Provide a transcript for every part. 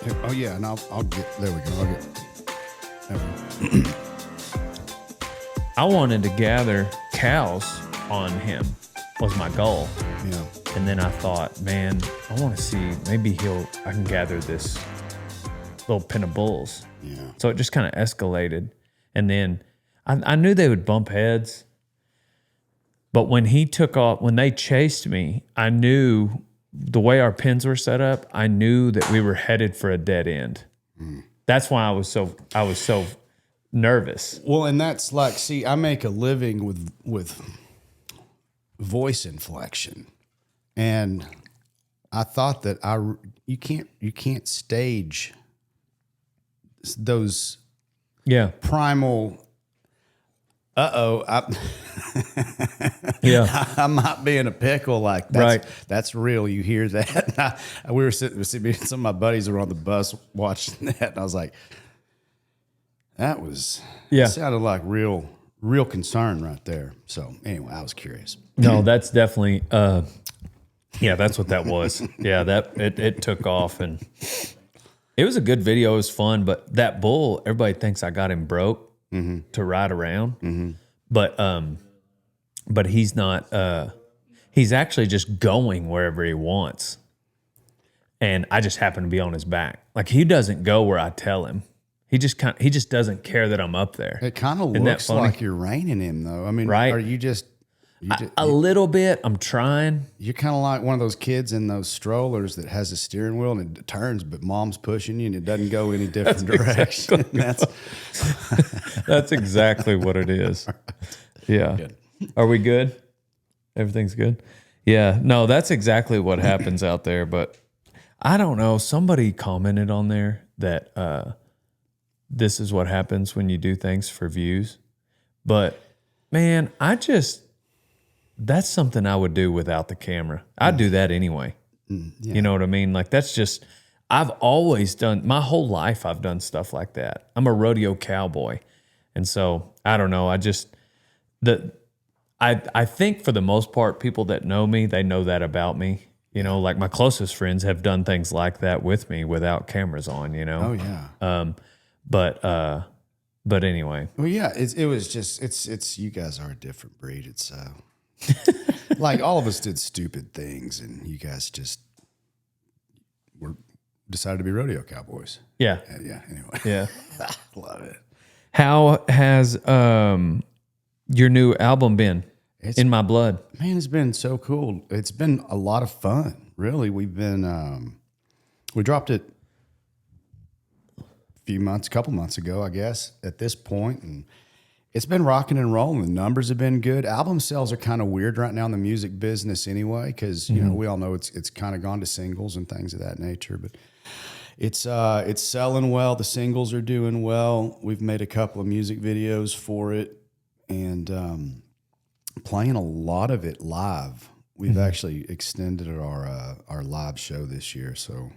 Oh yeah, and I'll get. There we go. I'll get. There we go. I wanted to gather cows on him was my goal. Yeah. And then I thought, man, I want to see, maybe I can gather this little pen of bulls. Yeah. So it just kind of escalated. And then I knew they would bump heads. But when he took off, when they chased me, I knew the way our pins were set up, I knew that we were headed for a dead end. That's why I was so nervous. Well, and that's like, see, I make a living with voice inflection, and I thought that you can't stage those primal. Yeah, I might be in a pickle. Like that's real. You hear that? We were sitting. Some of my buddies were on the bus watching that, and I was like, "That was It sounded like real concern right there." So anyway, I was curious. No, that's definitely. That's what that was. Yeah, that it took off, and it was a good video. It was fun, but that bull, everybody thinks I got him broke to ride around, but he's not. He's actually just going wherever he wants, and I just happen to be on his back. Like, he doesn't go where I tell him. He just doesn't care that I'm up there. It kind of looks like you're reining him, though. I mean, right? Are you just a little bit? I'm trying. You're kind of like one of those kids in those strollers that has a steering wheel and it turns, but mom's pushing you and it doesn't go any different direction. That's exactly what it is. Yeah. Good. Are we good? Everything's good? Yeah. No, that's exactly what happens out there. But I don't know. Somebody commented on there that this is what happens when you do things for views. But man, that's something I would do without the camera. I'd do that anyway. Yeah. You know what I mean? Like, that's just, I've always done, my whole life I've done stuff like that. I'm a rodeo cowboy. And so, I don't know, I think for the most part, people that know me, they know that about me. You know, like my closest friends have done things like that with me without cameras on, you know? Oh, yeah. But anyway. Well, yeah, it was just, it's you guys are a different breed. It's like all of us did stupid things, and you guys just decided to be rodeo cowboys. Yeah. Yeah. Anyway. Yeah. Love it. How has your new album been? In My Blood? Man, it's been so cool. It's been a lot of fun. Really, we've been we dropped it a couple months ago, I guess, at this point, and it's been rocking and rolling. The numbers have been good. Album sales are kind of weird right now in the music business anyway, because you know, we all know it's kind of gone to singles and things of that nature, but it's selling well. The singles are doing well. We've made a couple of music videos for it, and playing a lot of it live. We've actually extended our live show this year, so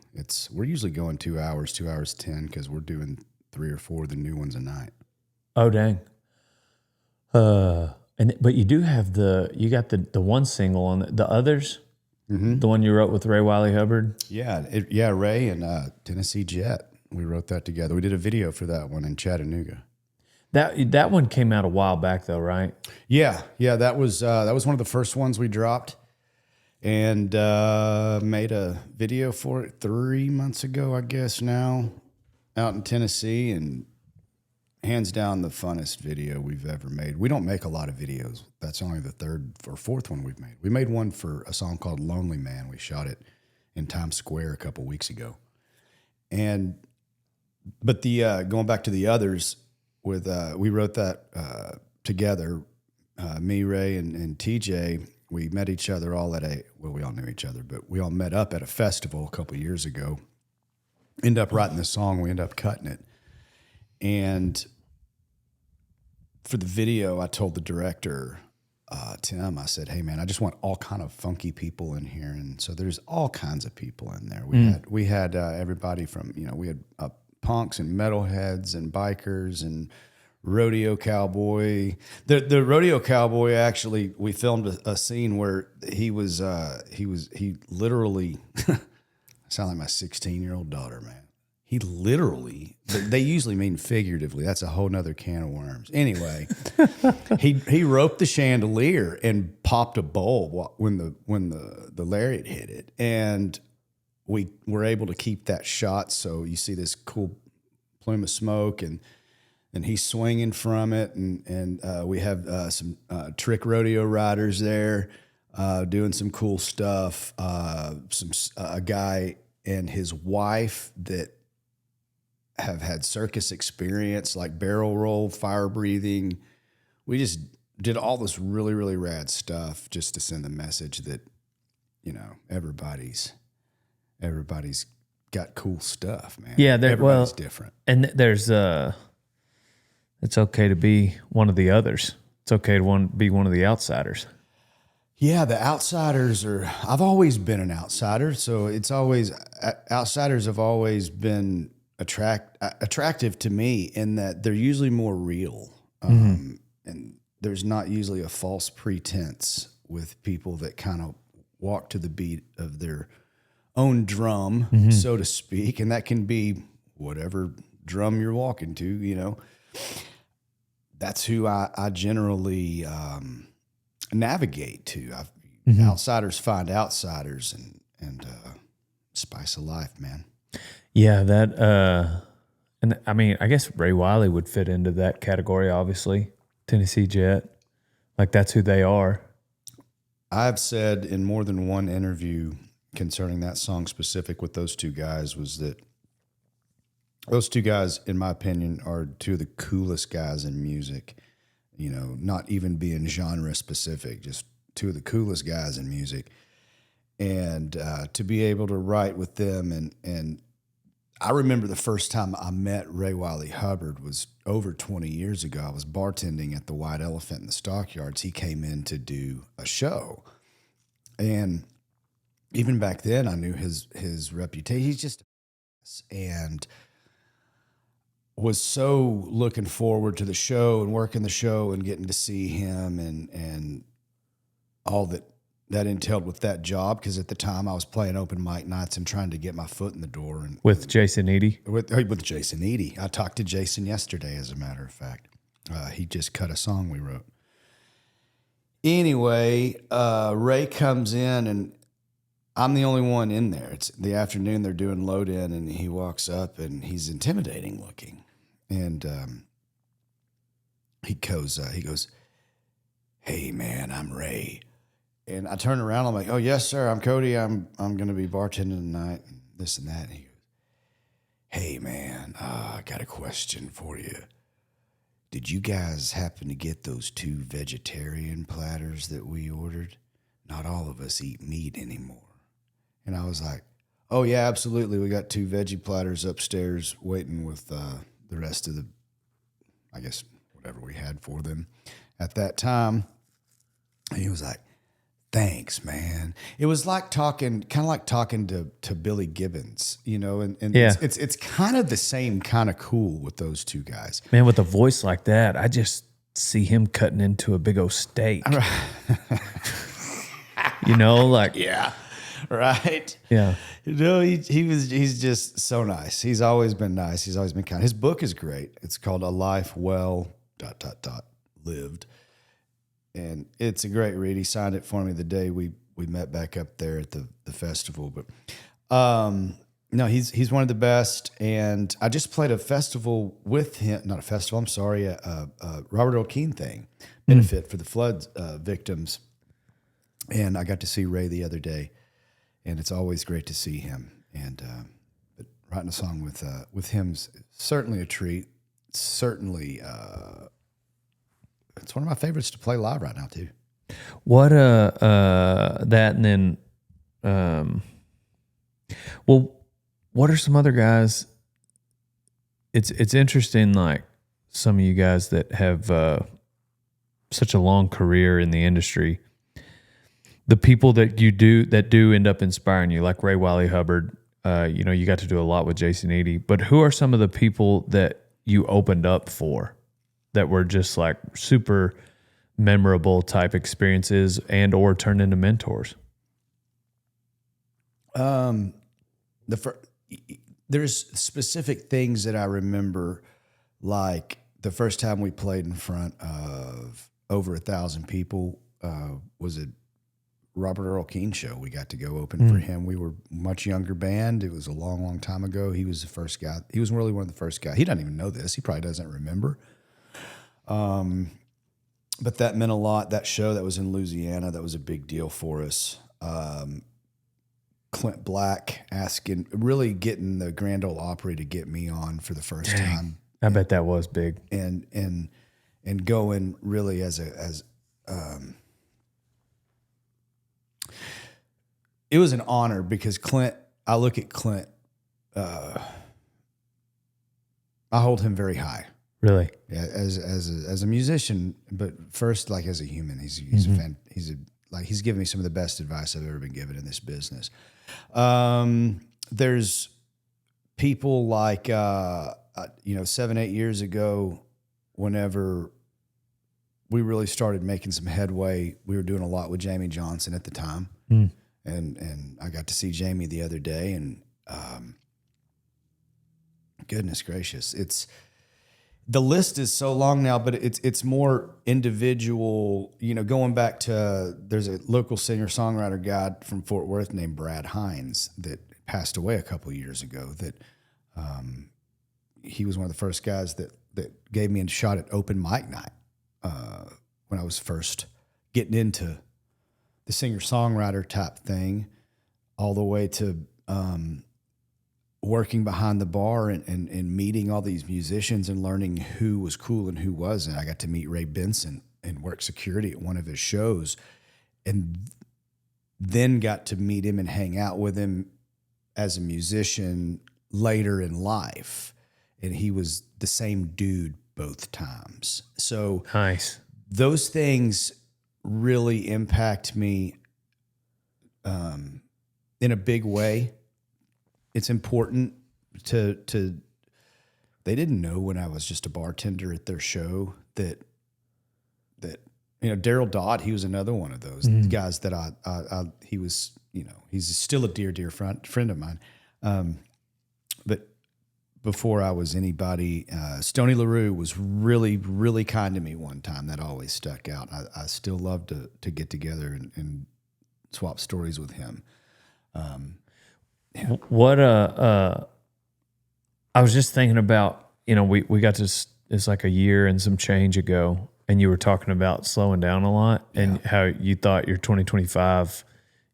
we're usually going 2 hours, 2 hours 10, because we're doing 3 or 4 of the new ones a night. Oh, dang. But you do have you got the one single on the others, the one you wrote with Ray Wiley Hubbard. Yeah, Ray and Tennessee Jet. We wrote that together. We did a video for that one in Chattanooga. That one came out a while back though, right? Yeah. That was one of the first ones we dropped, and made a video for it 3 months ago, I guess now, out in Tennessee, and hands down the funnest video we've ever made. We don't make a lot of videos. That's only the third or fourth one we've made. We made one for a song called Lonely Man. We shot it in Times Square a couple weeks ago. But going back to the others, we wrote that together, me, Ray, and TJ. We met each other all we all knew each other, but we all met up at a festival a couple of years ago. End up writing the song. We end up cutting it. And for the video, I told the director, Tim, I said, hey man, I just want all kind of funky people in here. And so there's all kinds of people in there. We had everybody from, we had punks and metalheads and bikers and rodeo cowboy. The rodeo cowboy, actually, we filmed a scene where he literally sound like my 16-year-old daughter, man. he literally, they usually mean figuratively. That's a whole nother can of worms. Anyway, he roped the chandelier and popped a bulb when the lariat hit it. And we were able to keep that shot. So you see this cool plume of smoke and he's swinging from it. And we have some trick rodeo riders there doing some cool stuff. A guy and his wife that have had circus experience, like barrel roll, fire breathing. We just did all this really, really rad stuff just to send the message that, everybody's got cool stuff, man. Yeah, everybody's different. And there's it's okay to be one of the others. It's okay to be one of the outsiders. Yeah, the outsiders I've always been an outsider, so it's always, outsiders have always been attractive to me in that they're usually more real. And there's not usually a false pretense with people that kind of walk to the beat of their own drum, so to speak. And that can be whatever drum you're walking to, That's who I generally navigate to. Outsiders find outsiders and spice of life, man. Yeah, that and I mean, I guess Ray Wiley would fit into that category, obviously. Tennessee Jet. Like that's who they are. I've said in more than one interview concerning that song specific with those two guys was that those two guys, in my opinion, are two of the coolest guys in music. Not even being genre specific, just two of the coolest guys in music. And to be able to write with them and I remember the first time I met Ray Wiley Hubbard was over 20 years ago. I was bartending at the White Elephant in the Stockyards. He came in to do a show. And even back then, I knew his reputation. He's just, and was so looking forward to the show and working the show and getting to see him and all that entailed with that job, because at the time I was playing open mic nights and trying to get my foot in the door. And with Jason Eady? With Jason Eady. I talked to Jason yesterday, as a matter of fact. He just cut a song we wrote. Anyway, Ray comes in, and I'm the only one in there. It's the afternoon, they're doing load in, and he walks up, and he's intimidating looking. And he goes, "Hey, man, I'm Ray." And I turn around, I'm like, "Oh, yes, sir, I'm Cody. I'm going to be bartending tonight," and this and that. And he goes, "Hey, man, I got a question for you. Did you guys happen to get those 2 vegetarian platters that we ordered? Not all of us eat meat anymore." And I was like, "Oh, yeah, absolutely. We got 2 veggie platters upstairs waiting with the rest of the, I guess, whatever we had for them at that time." And he was like, "Thanks, man." It was like kind of like talking to Billy Gibbons, and yeah. it's kind of the same kind of cool with those two guys. Man, with a voice like that, I just see him cutting into a big old steak. Like Yeah, right. Yeah. He's just so nice. He's always been nice. He's always been kind. His book is great. It's called A Life Well ... Lived. And it's a great read. He signed it for me the day we met back up there at the festival. But no, he's one of the best. And I just played a festival with him. Not a festival, I'm sorry. A Robert Earl Keen thing. Benefit for the flood victims. And I got to see Ray the other day. And it's always great to see him. And but writing a song with him's certainly a treat. Certainly it's one of my favorites to play live right now too. What that, and then well, what are some other guys? It's interesting, like some of you guys that have such a long career in the industry, the people that do end up inspiring you, like Ray Wiley Hubbard. You got to do a lot with Jason Eady, but who are some of the people that you opened up for that were just like super memorable type experiences and or turned into mentors? there's specific things that I remember, like the first time we played in front of over 1,000 people was a Robert Earl Keen show. We got to go open for him. We were a much younger band. It was a long, long time ago. He was the first guy. He was really one of the first guys. He doesn't even know this. He probably doesn't remember. But that meant a lot. That show that was in Louisiana, that was a big deal for us. Clint Black really getting the Grand Ole Opry to get me on for the first time. I bet that was big. And going really it was an honor because Clint, I look at Clint, I hold him very high. Really? Yeah, as a musician, but first, like as a human, he's given me some of the best advice I've ever been given in this business. There's people like 7-8 years ago, whenever we really started making some headway, we were doing a lot with Jamie Johnson at the time, and I got to see Jamie the other day, and goodness gracious, the list is so long now, but it's more individual. Going back to, there's a local singer-songwriter guy from Fort Worth named Brad Hines that passed away a couple of years ago. That he was one of the first guys that gave me a shot at open mic night when I was first getting into the singer-songwriter type thing, all the way to working behind the bar and meeting all these musicians and learning who was cool and who wasn't. I got to meet Ray Benson and work security at one of his shows, and then got to meet him and hang out with him as a musician later in life. And he was the same dude both times. So nice. Those things really impact me in a big way. It's important to they didn't know when I was just a bartender at their show that Daryl Dodd, he was another one of those guys that he was, he's still a dear friend of mine. But before I was anybody, Stoney LaRue was really, really kind to me one time. That always stuck out. I still love to get together and swap stories with him. Yeah. What I was just thinking about, we got this, it's like a year and some change ago, and you were talking about slowing down a lot and how you thought your 2025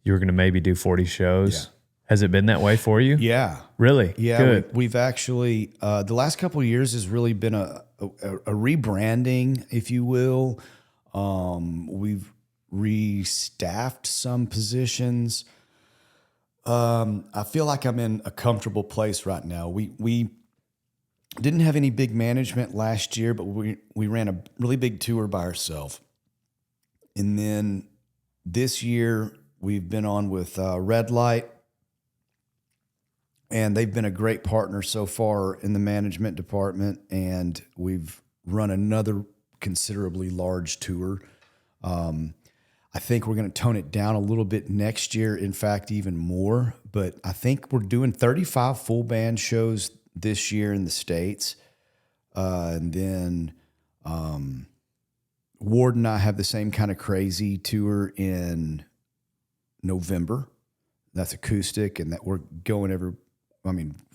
you were going to maybe do 40 shows. Yeah. Has it been that way for you? Yeah. Really? Yeah. Good. We've actually the last couple of years has really been a rebranding, if you will. We've restaffed some positions. I feel like I'm in a comfortable place right now. We didn't have any big management last year, but we ran a really big tour by ourselves. And then this year we've been on with Red Light, and they've been a great partner so far in the management department. And we've run another considerably large tour. I think we're going to tone it down a little bit next year. In fact, even more. But I think we're doing 35 full band shows this year in the States. And then Ward and I have the same kind of crazy tour in November. That's acoustic, and that we're going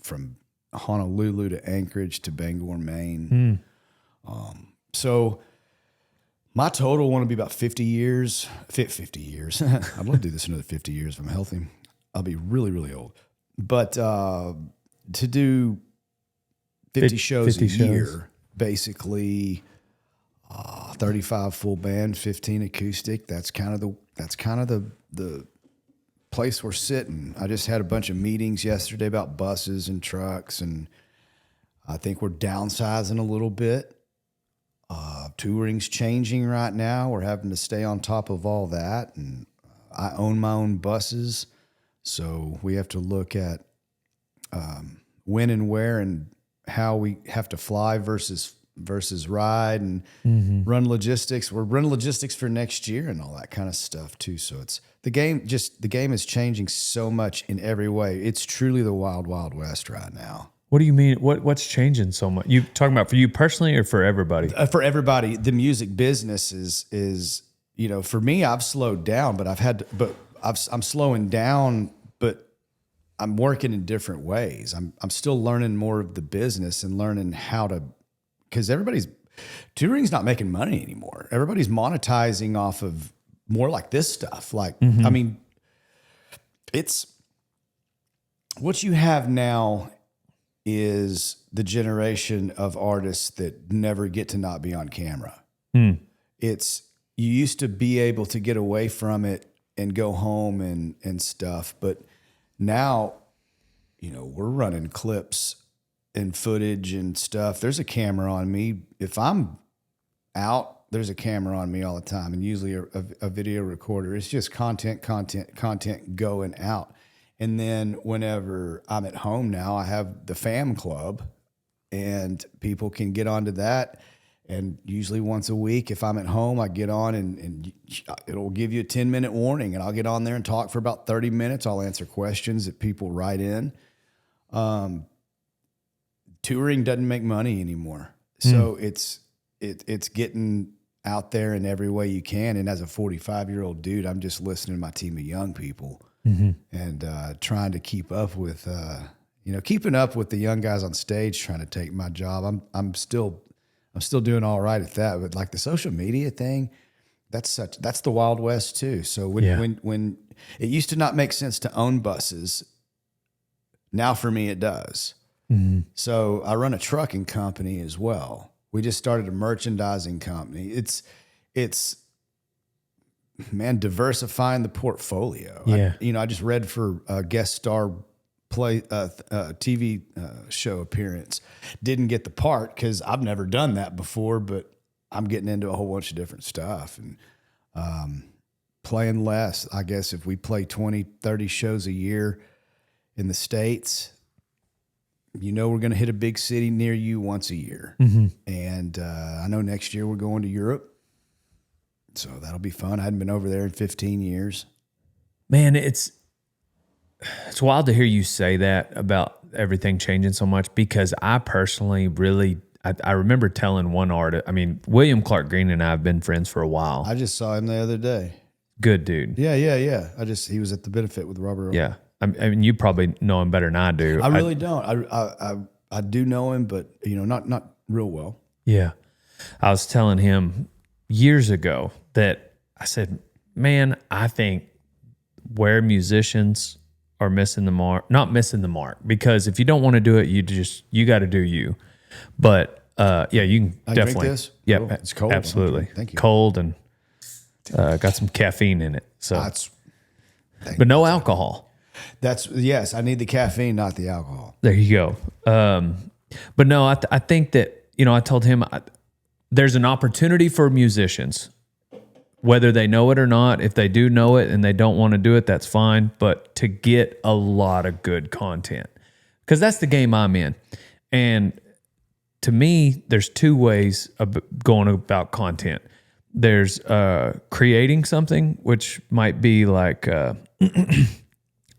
from Honolulu to Anchorage to Bangor, Maine. So my total want to be about 50 years. 50 years. I'd love to do this another 50 years if I'm healthy. I'll be really, really old. But to do 50 shows a year, basically 35 full band, 15 acoustic. That's kind of the place we're sitting. I just had a bunch of meetings yesterday about buses and trucks, and I think we're downsizing a little bit. Touring's changing right now. We're having to stay on top of all that, and I own my own buses, so we have to look at when and where and how we have to fly versus versus ride and run logistics. We're running logistics for next year and all that kind of stuff too. So it's the game is changing so much in every way. It's truly the wild, wild west right now. What do you mean? What's changing so much? You talking about for you personally or for everybody? For everybody, the music business is for me, I've slowed down, but I'm slowing down, but I'm working in different ways. I'm still learning more of the business and learning how to, because touring's not making money anymore. Everybody's monetizing off of more like this stuff. Like, I mean, it's what you have now is the generation of artists that never get to not be on camera. You used to be able to get away from it and go home and stuff, but now, we're running clips and footage and stuff. There's a camera on me. If I'm out, there's a camera on me all the time, and usually a video recorder. It's just content going out. And then whenever I'm at home now, I have the fam club, and people can get onto that. And usually once a week, if I'm at home, I get on and it'll give you a 10-minute warning, and I'll get on there and talk for about 30 minutes. I'll answer questions that people write in. Touring doesn't make money anymore. So it's getting out there in every way you can. And as a 45-year-old dude, I'm just listening to my team of young people and trying to keep up with, keeping up with the young guys on stage trying to take my job. I'm still doing all right at that. But like the social media thing, that's the Wild West too. So when it used to not make sense to own buses, now for me it does. So I run a trucking company as well. We just started a merchandising company. It's diversifying the portfolio. Yeah. I just read for a guest star TV show appearance. Didn't get the part because I've never done that before, but I'm getting into a whole bunch of different stuff and playing less. I guess if we play 20, 30 shows a year in the States, we're going to hit a big city near you once a year. And I know next year we're going to Europe. So that'll be fun. I hadn't been over there in 15 years. Man, it's wild to hear you say that about everything changing so much, because I personally really, I remember telling one artist, William Clark Green and I have been friends for a while. I just saw him the other day. Good dude. Yeah. He was at the benefit with Robert Earl. Yeah. You probably know him better than I do. I really don't. I do know him, but not real well. Yeah. I was telling him years ago that I said, man, I think where musicians are missing the mark, not missing the mark, because if you don't want to do it, you got to do you. But you can definitely. Drink this? Yeah, cool. It's cold. Absolutely. Thank you. Cold and got some caffeine in it. So, but no alcohol. Yes. I need the caffeine, not the alcohol. There you go. But no, I think that I told him there's an opportunity for musicians, whether they know it or not. If they do know it and they don't want to do it, that's fine. But to get a lot of good content, because that's the game I'm in. And to me, there's two ways of going about content. There's creating something, which might be like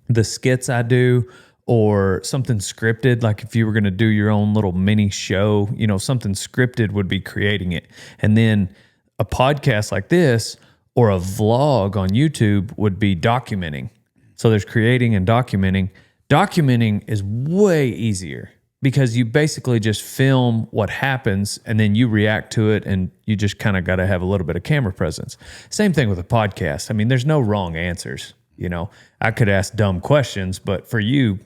the skits I do, or something scripted. Like if you were going to do your own little mini show, something scripted would be creating it. And then a podcast like this or a vlog on YouTube would be documenting. So there's creating and documenting. Documenting is way easier because you basically just film what happens and then you react to it, and you just kind of got to have a little bit of camera presence. Same thing with a podcast. There's no wrong answers. I could ask dumb questions, but for you,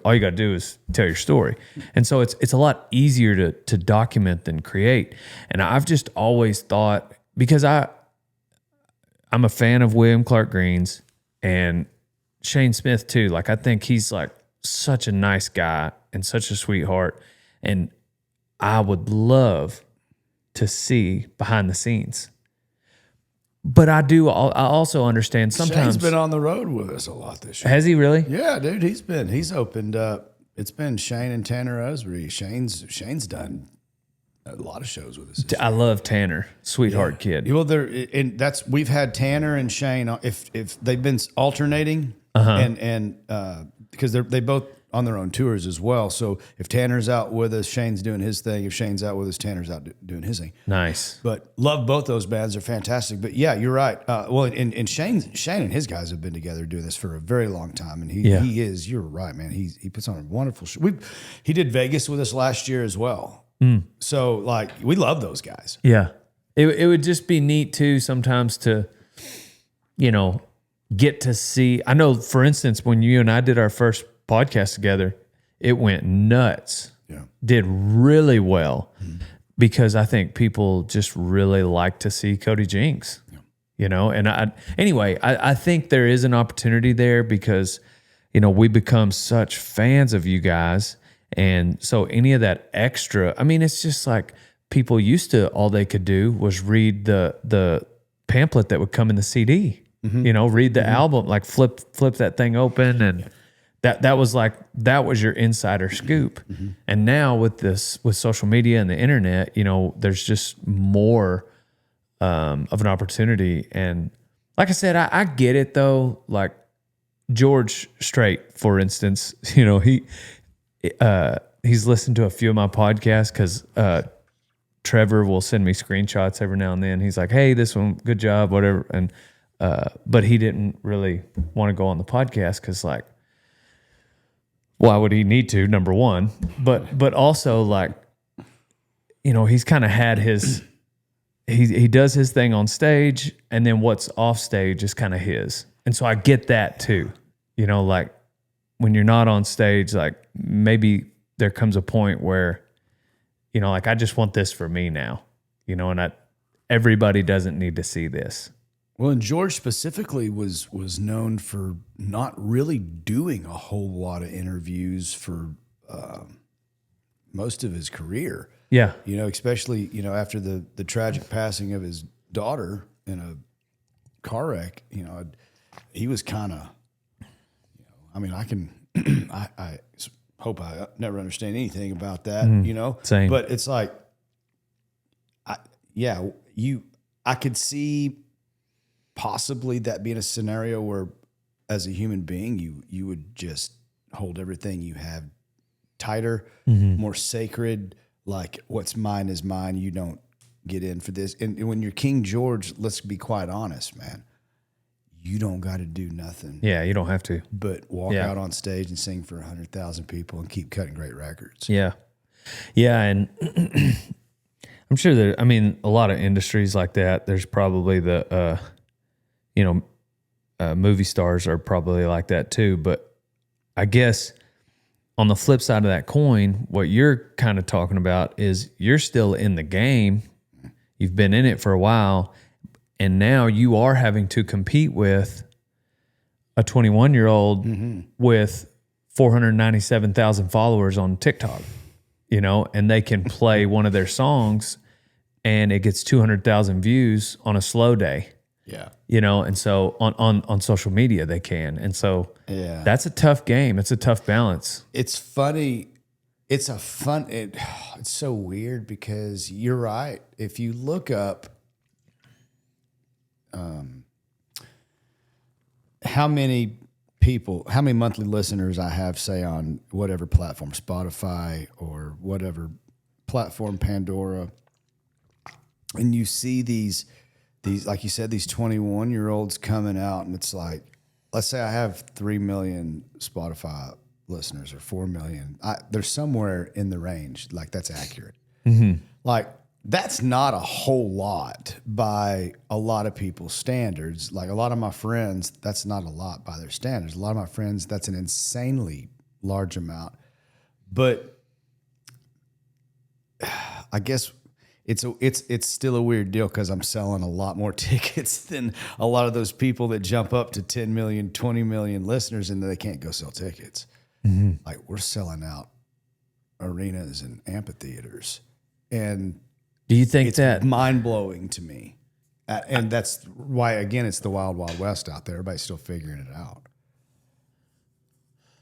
all you got to do is tell your story. And so it's a lot easier to document than create. And I've just always thought, because I'm a fan of William Clark Green's and Shane Smith too. Like, I think he's like such a nice guy and such a sweetheart. And I would love to see behind the scenes. But I also understand sometimes. Shane's been on the road with us a lot this year. Has he really? Yeah, dude, he's opened up. It's been Shane and Tanner Usry. Shane's done a lot of shows with us. I love Tanner, sweetheart kid. Well, we've had Tanner and Shane. If they've been alternating, and because they both on their own tours as well. So if Tanner's out with us, Shane's doing his thing. If Shane's out with us, Tanner's out doing his thing. Nice. But love both those bands. They're fantastic. But yeah, you're right. Well, and Shane and his guys have been together doing this for a very long time. And he is, you're right, man. He puts on a wonderful show. He did Vegas with us last year as well. So like, we love those guys. Yeah. It would just be neat too sometimes to, get to see. I know, for instance, when you and I did our first podcast together, it went nuts. Yeah. Did really well because I think people just really like to see Cody Jinks. Yeah. And I think there is an opportunity there because, we become such fans of you guys. And so any of that extra, it's just like people used to, all they could do was read the pamphlet that would come in the CD, read the album, like flip that thing open. And that was your insider scoop. And now with social media and the internet, there's just more of an opportunity. And like I said, I get it though. Like George Strait, for instance, he's listened to a few of my podcasts because Trevor will send me screenshots every now and then. He's like, "Hey, this one, good job, whatever." And but he didn't really want to go on the podcast because, like, why would he need to? Number one, but also like, he's kind of had his. He does his thing on stage, and then what's off stage is kind of his. And so I get that too. Like when you're not on stage, like maybe there comes a point where, like I just want this for me now, and everybody doesn't need to see this. Well, and George specifically was known for not really doing a whole lot of interviews for most of his career. Yeah. Especially, after the tragic passing of his daughter in a car wreck, he was kind of, I hope I never understand anything about that, Same. But it's like, I could see possibly that being a scenario where as a human being, you would just hold everything you have tighter, more sacred, like what's mine is mine. You don't get in for this. And when you're King George, let's be quite honest, man, you don't got to do nothing. Yeah, you don't have to. But walk out on stage and sing for 100,000 people and keep cutting great records. Yeah. Yeah, and I'm sure that, a lot of industries like that, there's probably the, movie stars are probably like that too. But I guess on the flip side of that coin, what you're kind of talking about is you're still in the game. You've been in it for a while. And now you are having to compete with a 21-year-old with 497,000 followers on TikTok, and they can play one of their songs and it gets 200,000 views on a slow day. Yeah. And so on social media they can. And so that's a tough game. It's a tough balance. It's funny. It's so weird because you're right. If you look up how many monthly listeners I have, say, on whatever platform, Spotify or whatever platform, Pandora, and you see these, like you said, these 21-year-olds coming out, and it's like, let's say I have 3 million Spotify listeners or 4 million. They're somewhere in the range, like that's accurate. Like, that's not a whole lot by a lot of people's standards. Like a lot of my friends, that's not a lot by their standards. A lot of my friends, that's an insanely large amount. But I guess it's still a weird deal because I'm selling a lot more tickets than a lot of those people that jump up to 10 million, 20 million listeners and they can't go sell tickets. Like we're selling out arenas and amphitheaters. And do you think it's that mind-blowing to me? And that's why, again, it's the wild, wild west out there. Everybody's still figuring it out.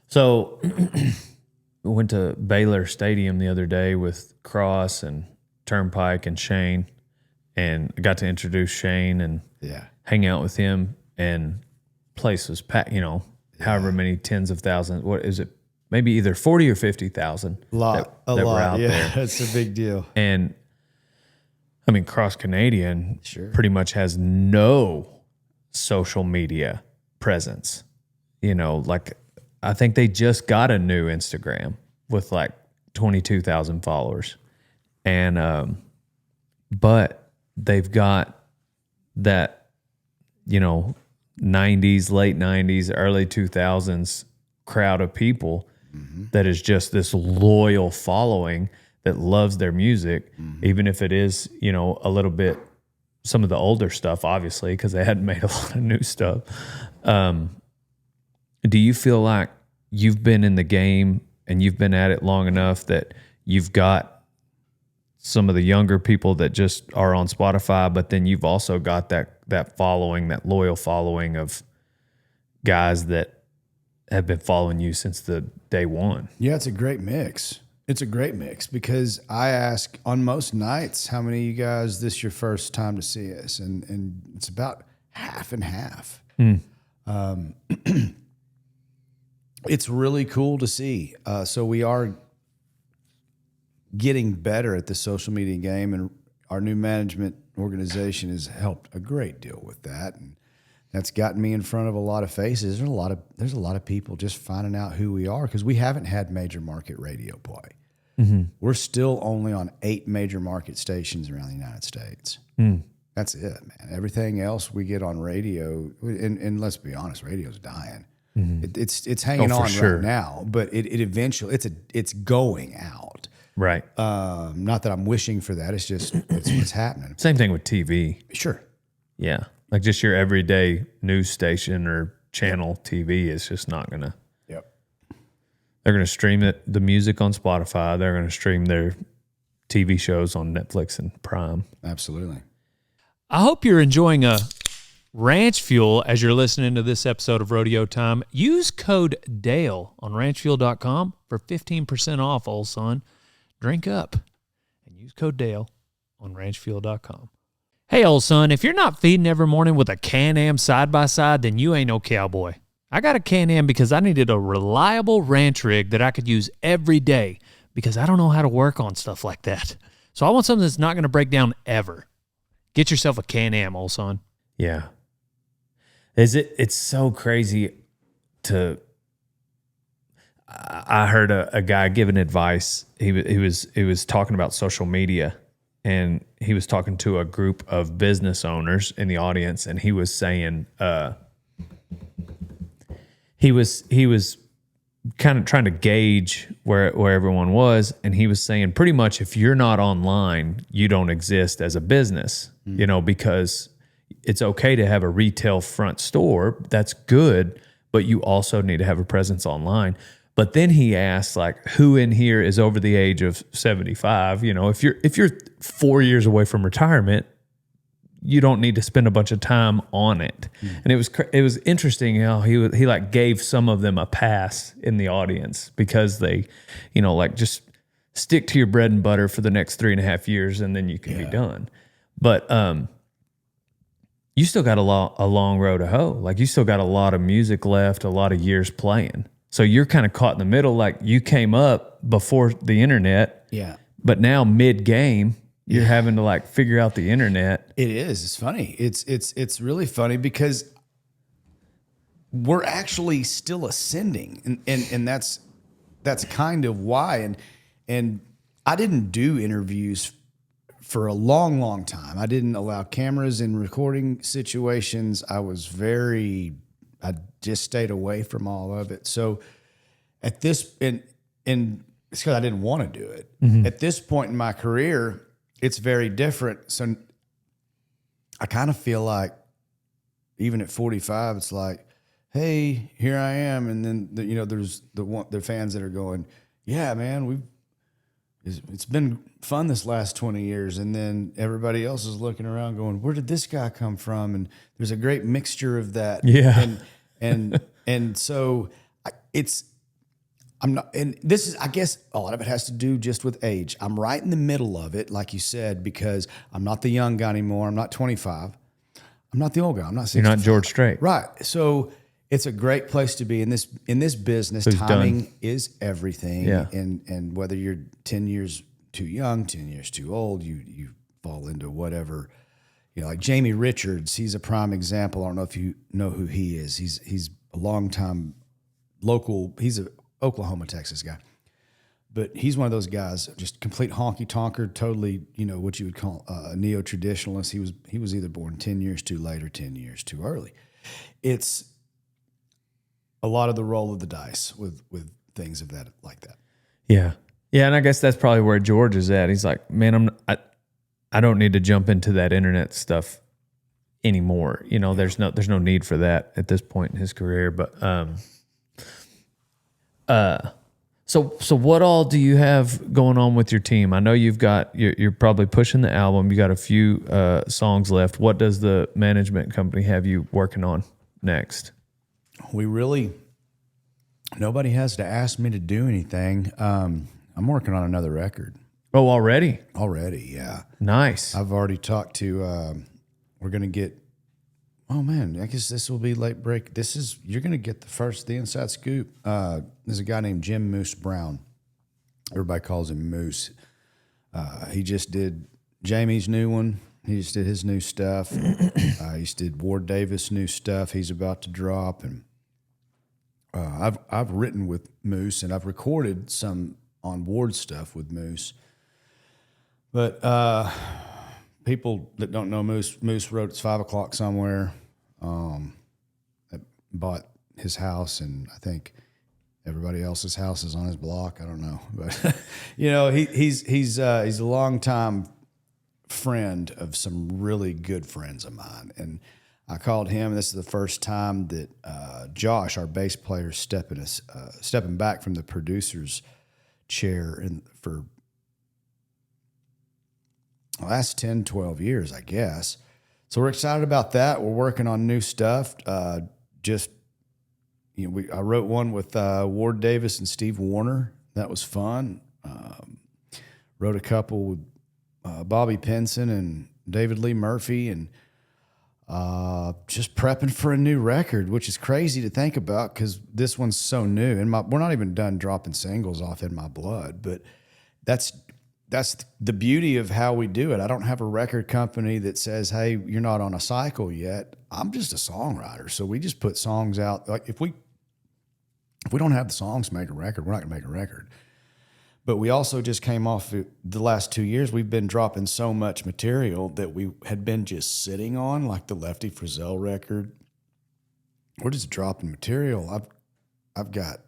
So we went to Baylor Stadium the other day with Cross and Turnpike and Shane, and I got to introduce Shane and hang out with him, and place was packed, however many tens of thousands. What is it? Maybe either 40 or 50,000 a lot were out there. It's a big deal. And I mean, Cross Canadian pretty much has no social media presence. Like I think they just got a new Instagram with like 22,000 followers. And, but they've got that, 90s, late 90s, early 2000s crowd of people that is just this loyal following that loves their music, even if it is, a little bit, some of the older stuff, obviously, because they hadn't made a lot of new stuff. Do you feel like you've been in the game and you've been at it long enough that you've got some of the younger people that just are on Spotify, but then you've also got that following, that loyal following of guys that have been following you since the day one? Yeah, it's a great mix. It's a great mix because I ask on most nights, how many of you guys, this your first time to see us? And it's about half and half. It's really cool to see. So we are getting better at the social media game, and our new management organization has helped a great deal with that. And that's gotten me in front of a lot of faces. There's a lot of people just finding out who we are because we haven't had major market radio play. We're still only on 8 major market stations around the United States. That's it, man. Everything else we get on radio, and let's be honest, radio's dying. It's hanging on right now, but it eventually it's going out. Right. Not that I'm wishing for that. It's just it's what's happening. Same thing with TV. Sure. Yeah. Like just your everyday news station or channel TV is just not going to. Yep. They're going to stream the music on Spotify. They're going to stream their TV shows on Netflix and Prime. Absolutely. I hope you're enjoying Ranch Fuel as you're listening to this episode of Rodeo Time. Use code DALE on ranchfuel.com for 15% off, old son. Drink up and use code DALE on ranchfuel.com. Hey, old son, if you're not feeding every morning with a Can-Am side-by-side, then you ain't no cowboy. I got a Can-Am because I needed a reliable ranch rig that I could use every day because I don't know how to work on stuff like that. So I want something that's not going to break down ever. Get yourself a Can-Am, old son. Yeah. It's so crazy to... I heard a guy giving advice. He was talking about social media, and he was talking to a group of business owners in the audience, and he was saying he was kind of trying to gauge where everyone was, and he was saying pretty much if you're not online, you don't exist as a business, because it's okay to have a retail front store. That's good, but you also need to have a presence online. But then he asked, like, who in here is over the age of 75? If you're 4 years away from retirement, you don't need to spend a bunch of time on it. And it was interesting how he like gave some of them a pass in the audience because they, like just stick to your bread and butter for the next 3.5 years and then you can be done. But you still got a long road to hoe. Like you still got a lot of music left, a lot of years playing. So you're kind of caught in the middle. Like you came up before the internet. Yeah. But now mid-game, you're having to like figure out the internet. It is. It's funny. It's really funny because we're actually still ascending, and that's kind of why. And I didn't do interviews for a long time. I didn't allow cameras in recording situations. I just stayed away from all of it. So at this, and it's because I didn't want to do it. Mm-hmm. At this point in my career, it's very different. So I kind of feel like even at 45, it's like, hey, here I am. And then, there's the fans that are going, yeah, man, it's been fun this last 20 years. And then everybody else is looking around going, where did this guy come from? And there's a great mixture of that. Yeah. And so I'm not, and this is, I guess, a lot of it has to do just with age. I'm right in the middle of it, like you said, because I'm not the young guy anymore. I'm not 25. I'm not the old guy. I'm not 65. You're not George Strait. Right. So it's a great place to be in this business. Who's timing done? Is everything. Yeah. And whether you're 10 years too young, 10 years too old, you fall into whatever. Like Jamie Richards, he's a prime example. I don't know if you know who he is. He's a longtime local. He's a Oklahoma, Texas guy. But he's one of those guys, just complete honky tonker, totally, what you would call a neo-traditionalist. He was either born 10 years too late or 10 years too early. It's a lot of the roll of the dice with things of that like that. Yeah. Yeah, and I guess that's probably where George is at. He's like, man, I don't need to jump into that internet stuff anymore. There's no need for that at this point in his career. But so what all do you have going on with your team? I know you're probably pushing the album. You got a few songs left. What does the management company have you working on next? Nobody has to ask me to do anything. I'm working on another record. Oh, already? Already, yeah. Nice. I've already talked to, we're going to get, oh man, I guess this will be late break. You're going to get the inside scoop. There's a guy named Jim Moose Brown. Everybody calls him Moose. He just did Jamie's new one. He just did his new stuff. He just did Ward Davis' new stuff he's about to drop. And I've written with Moose, and I've recorded some on Ward stuff with Moose. But people that don't know Moose wrote It's 5 O'Clock Somewhere. Bought his house, and I think everybody else's house is on his block. I don't know, but he's a longtime friend of some really good friends of mine, and I called him. This is the first time that Josh, our bass player, stepping back from the producer's chair for the last 10, 12 years, I guess. So we're excited about that. We're working on new stuff. I wrote one with Ward Davis and Steve Warner. That was fun. Wrote a couple with Bobby Pinson and David Lee Murphy, and just prepping for a new record, which is crazy to think about because this one's so new. And we're not even done dropping singles off In My Blood, but that's the beauty of how we do it. I don't have a record company that says, hey, you're not on a cycle yet. I'm just a songwriter. So we just put songs out. Like if we don't have the songs to make a record, we're not gonna make a record. But we also just came off the last 2 years. We've been dropping so much material that we had been just sitting on, like the Lefty Frizzell record. We're just dropping material. I've got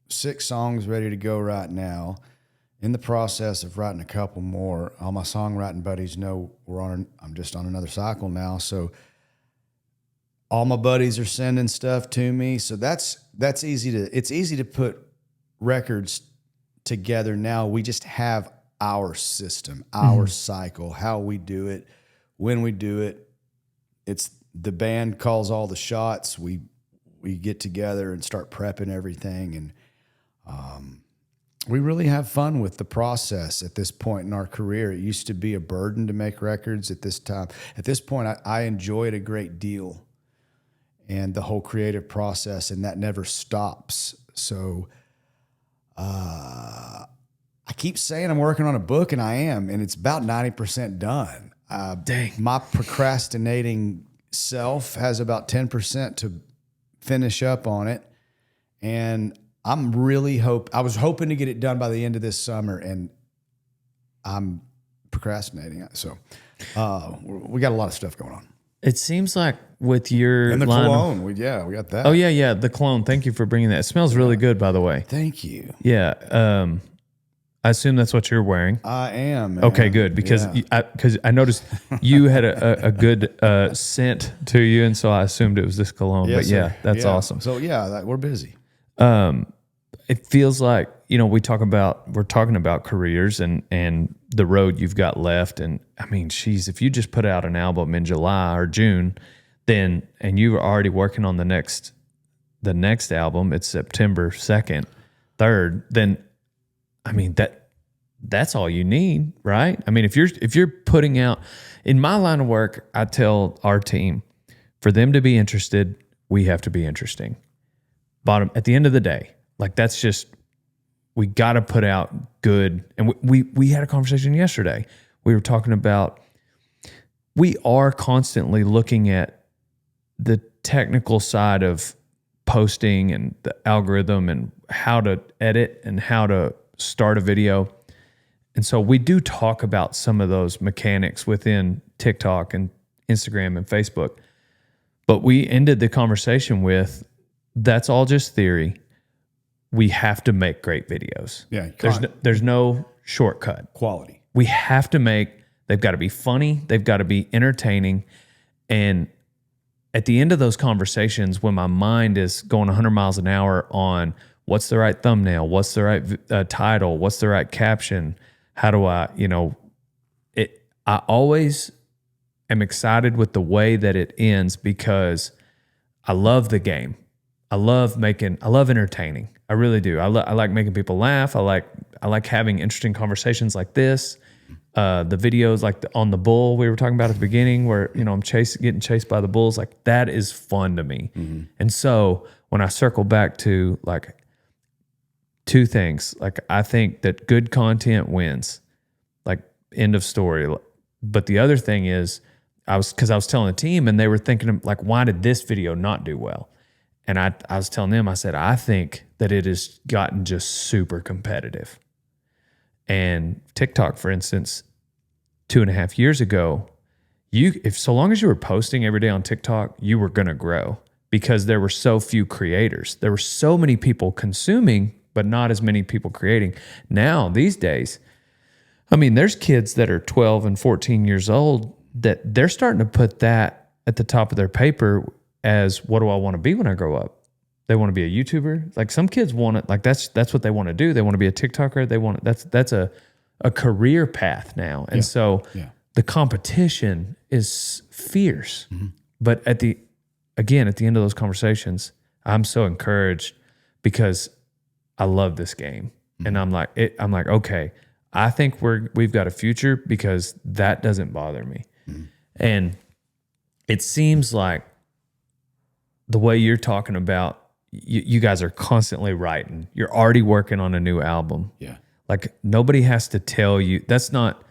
6 songs ready to go right now. In the process of writing a couple more. All my songwriting buddies know I'm just on another cycle now. So all my buddies are sending stuff to me. So it's easy to put records together now. We just have our system, our cycle, how we do it, when we do it. It's the band calls all the shots. We get together and start prepping everything, and we really have fun with the process at this point in our career. It used to be a burden to make records at this time. At this point, I enjoy it a great deal, and the whole creative process, and that never stops. So I keep saying I'm working on a book, and I am, and it's about 90% done. Dang. My procrastinating self has about 10% to finish up on it, and I was hoping to get it done by the end of this summer, and I'm procrastinating. So we got a lot of stuff going on. It seems like with your and the line cologne, we got that. Oh yeah, the cologne. Thank you for bringing that. It smells really good, by the way. Thank you. Yeah, I assume that's what you're wearing. I am. Man. Okay, good, because I noticed you had a good scent to you, and so I assumed it was this cologne. Yes, but yeah, sir. that's awesome. So we're busy. It feels like, we're talking about careers and the road you've got left. And I mean, geez, if you just put out an album in July or June, and you were already working on the next album, it's September 2nd. third, then I mean that's all you need, right? I mean, if you're putting out, in my line of work, I tell our team, for them to be interested, we have to be interesting. Bottom at the end of the day, like that's just, we got to put out good. And we had a conversation yesterday. We were talking about, we are constantly looking at the technical side of posting and the algorithm and how to edit and how to start a video. And so we do talk about some of those mechanics within TikTok and Instagram and Facebook. But we ended the conversation with, that's all just theory. We have to make great videos. Yeah. There's no shortcut. Quality. We have to make, they've got to be funny. They've got to be entertaining. And at the end of those conversations, when my mind is going 100 miles an hour on what's the right thumbnail, what's the right title, what's the right caption, how do I, I always am excited with the way that it ends because I love the game. I love entertaining. I really do. I like making people laugh. I like having interesting conversations like this. The videos like on the bull we were talking about at the beginning where, I'm getting chased by the bulls, like that is fun to me. Mm-hmm. And so when I circle back to like two things, like I think that good content wins, like end of story. But the other thing is I was telling the team and they were thinking like, why did this video not do well? And I was telling them, I said, I think that it has gotten just super competitive. And TikTok, for instance, 2.5 years ago, so long as you were posting every day on TikTok, you were going to grow because there were so few creators. There were so many people consuming, but not as many people creating. Now, these days, I mean, there's kids that are 12 and 14 years old that they're starting to put that at the top of their paper as, what do I want to be when I grow up? They want to be a YouTuber. Like some kids want it. Like that's what they want to do. They want to be a TikToker. That's a career path now. And so the competition is fierce. Mm-hmm. But at the end of those conversations, I'm so encouraged because I love this game. Mm-hmm. And I'm like, okay, I think we've got a future because that doesn't bother me. Mm-hmm. And it seems like the way you're talking about, you guys are constantly writing. You're already working on a new album. Yeah. Like nobody has to tell you. That's not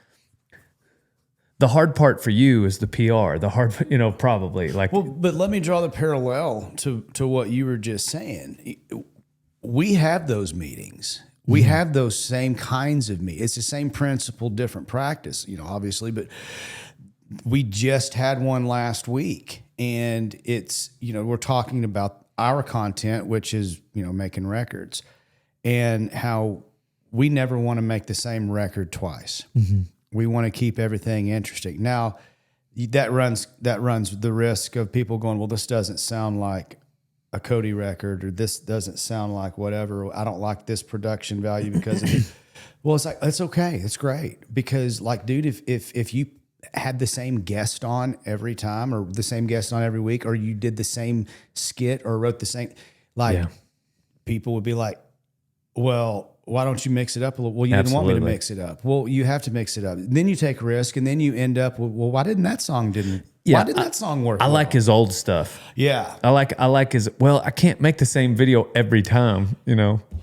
the hard part for you is the PR. The hard, probably like. Well, but let me draw the parallel to what you were just saying. We have those meetings. We have those same kinds of meetings. It's the same principle, different practice, obviously, but we just had one last week and it's, we're talking about our content, which is, making records and how we never want to make the same record twice. Mm-hmm. We want to keep everything interesting. Now that runs the risk of people going, well, this doesn't sound like a Cody record, or this doesn't sound like whatever. I don't like this production value because of it. Well, it's like, it's okay. It's great because like, dude, if you had the same guest on every time or the same guest on every week, or you did the same skit or wrote the same, people would be like, well, why don't you mix it up a little? Well, you didn't want me to mix it up. Well, you have to mix it up. Then you take risk and then you end up with, well, why didn't that song work? I like his old stuff. Yeah. I like his, well, I can't make the same video every time,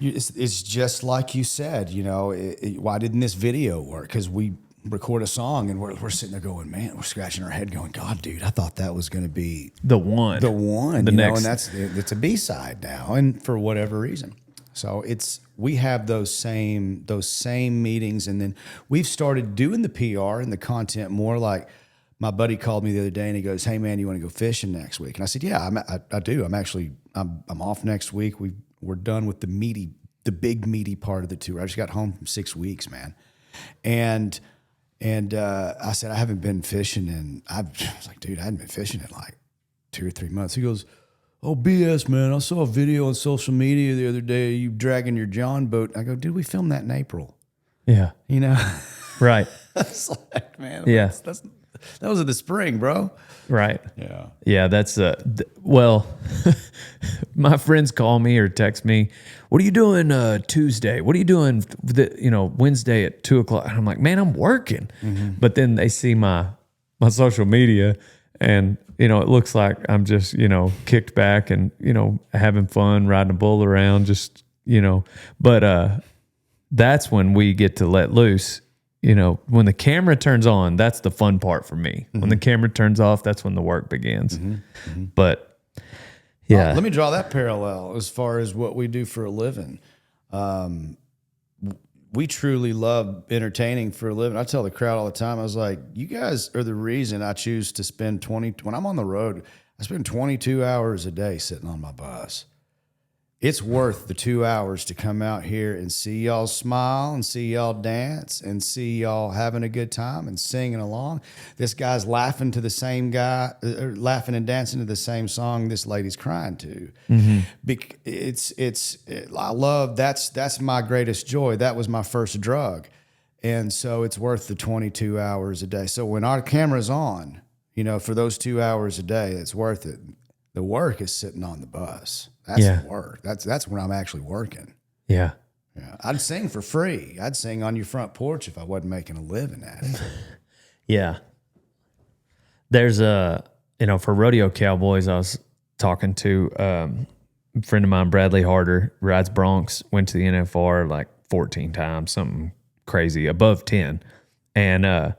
It's just like you said, why didn't this video work? Because we record a song and we're sitting there going, man, we're scratching our head going, God, dude, I thought that was going to be the one, the next, and it's a B-side now. And for whatever reason. So we have those same meetings, and then we've started doing the PR and the content more. Like my buddy called me the other day and he goes, hey man, you want to go fishing next week? And I said, yeah, I do. I'm off next week. We're done with the big meaty part of the tour. I just got home from 6 weeks, man. And I said, I haven't been fishing I was like, dude, I hadn't been fishing in like 2 or 3 months. He goes, oh, BS, man. I saw a video on social media the other day, you dragging your John boat. I go, dude, we filmed that in April. Yeah. Right. Right. It's like, man, yeah. was in the spring, bro. Right. Yeah. Yeah, that's well, my friends call me or text me, what are you doing Tuesday? What are you doing Wednesday at 2:00? And I'm like, man, I'm working. But then they see my social media and it looks like I'm just, kicked back and, having fun, riding a bull around, just, but that's when we get to let loose. When the camera turns on, that's the fun part for me. When the camera turns off, that's when the work begins. But yeah, let me draw that parallel as far as what we do for a living. We truly love entertaining for a living. I tell the crowd all the time, I was like, you guys are the reason I choose to spend when I'm on the road, I spend 22 hours a day sitting on my bus. It's worth the 2 hours to come out here and see y'all smile and see y'all dance and see y'all having a good time and singing along. This guy's laughing to the same guy, laughing and dancing to the same song this lady's crying to. I love, that's my greatest joy. That was my first drug. And so it's worth the 22 hours a day. So when our camera's on, for those 2 hours a day, it's worth it. The work is sitting on the bus. That's the work. That's when I'm actually working. Yeah. Yeah. I'd sing for free. I'd sing on your front porch if I wasn't making a living at it. Yeah. There's for Rodeo Cowboys, I was talking to a friend of mine, Bradley Harder, rides Bronx, went to the NFR like 14 times, something crazy, above 10. And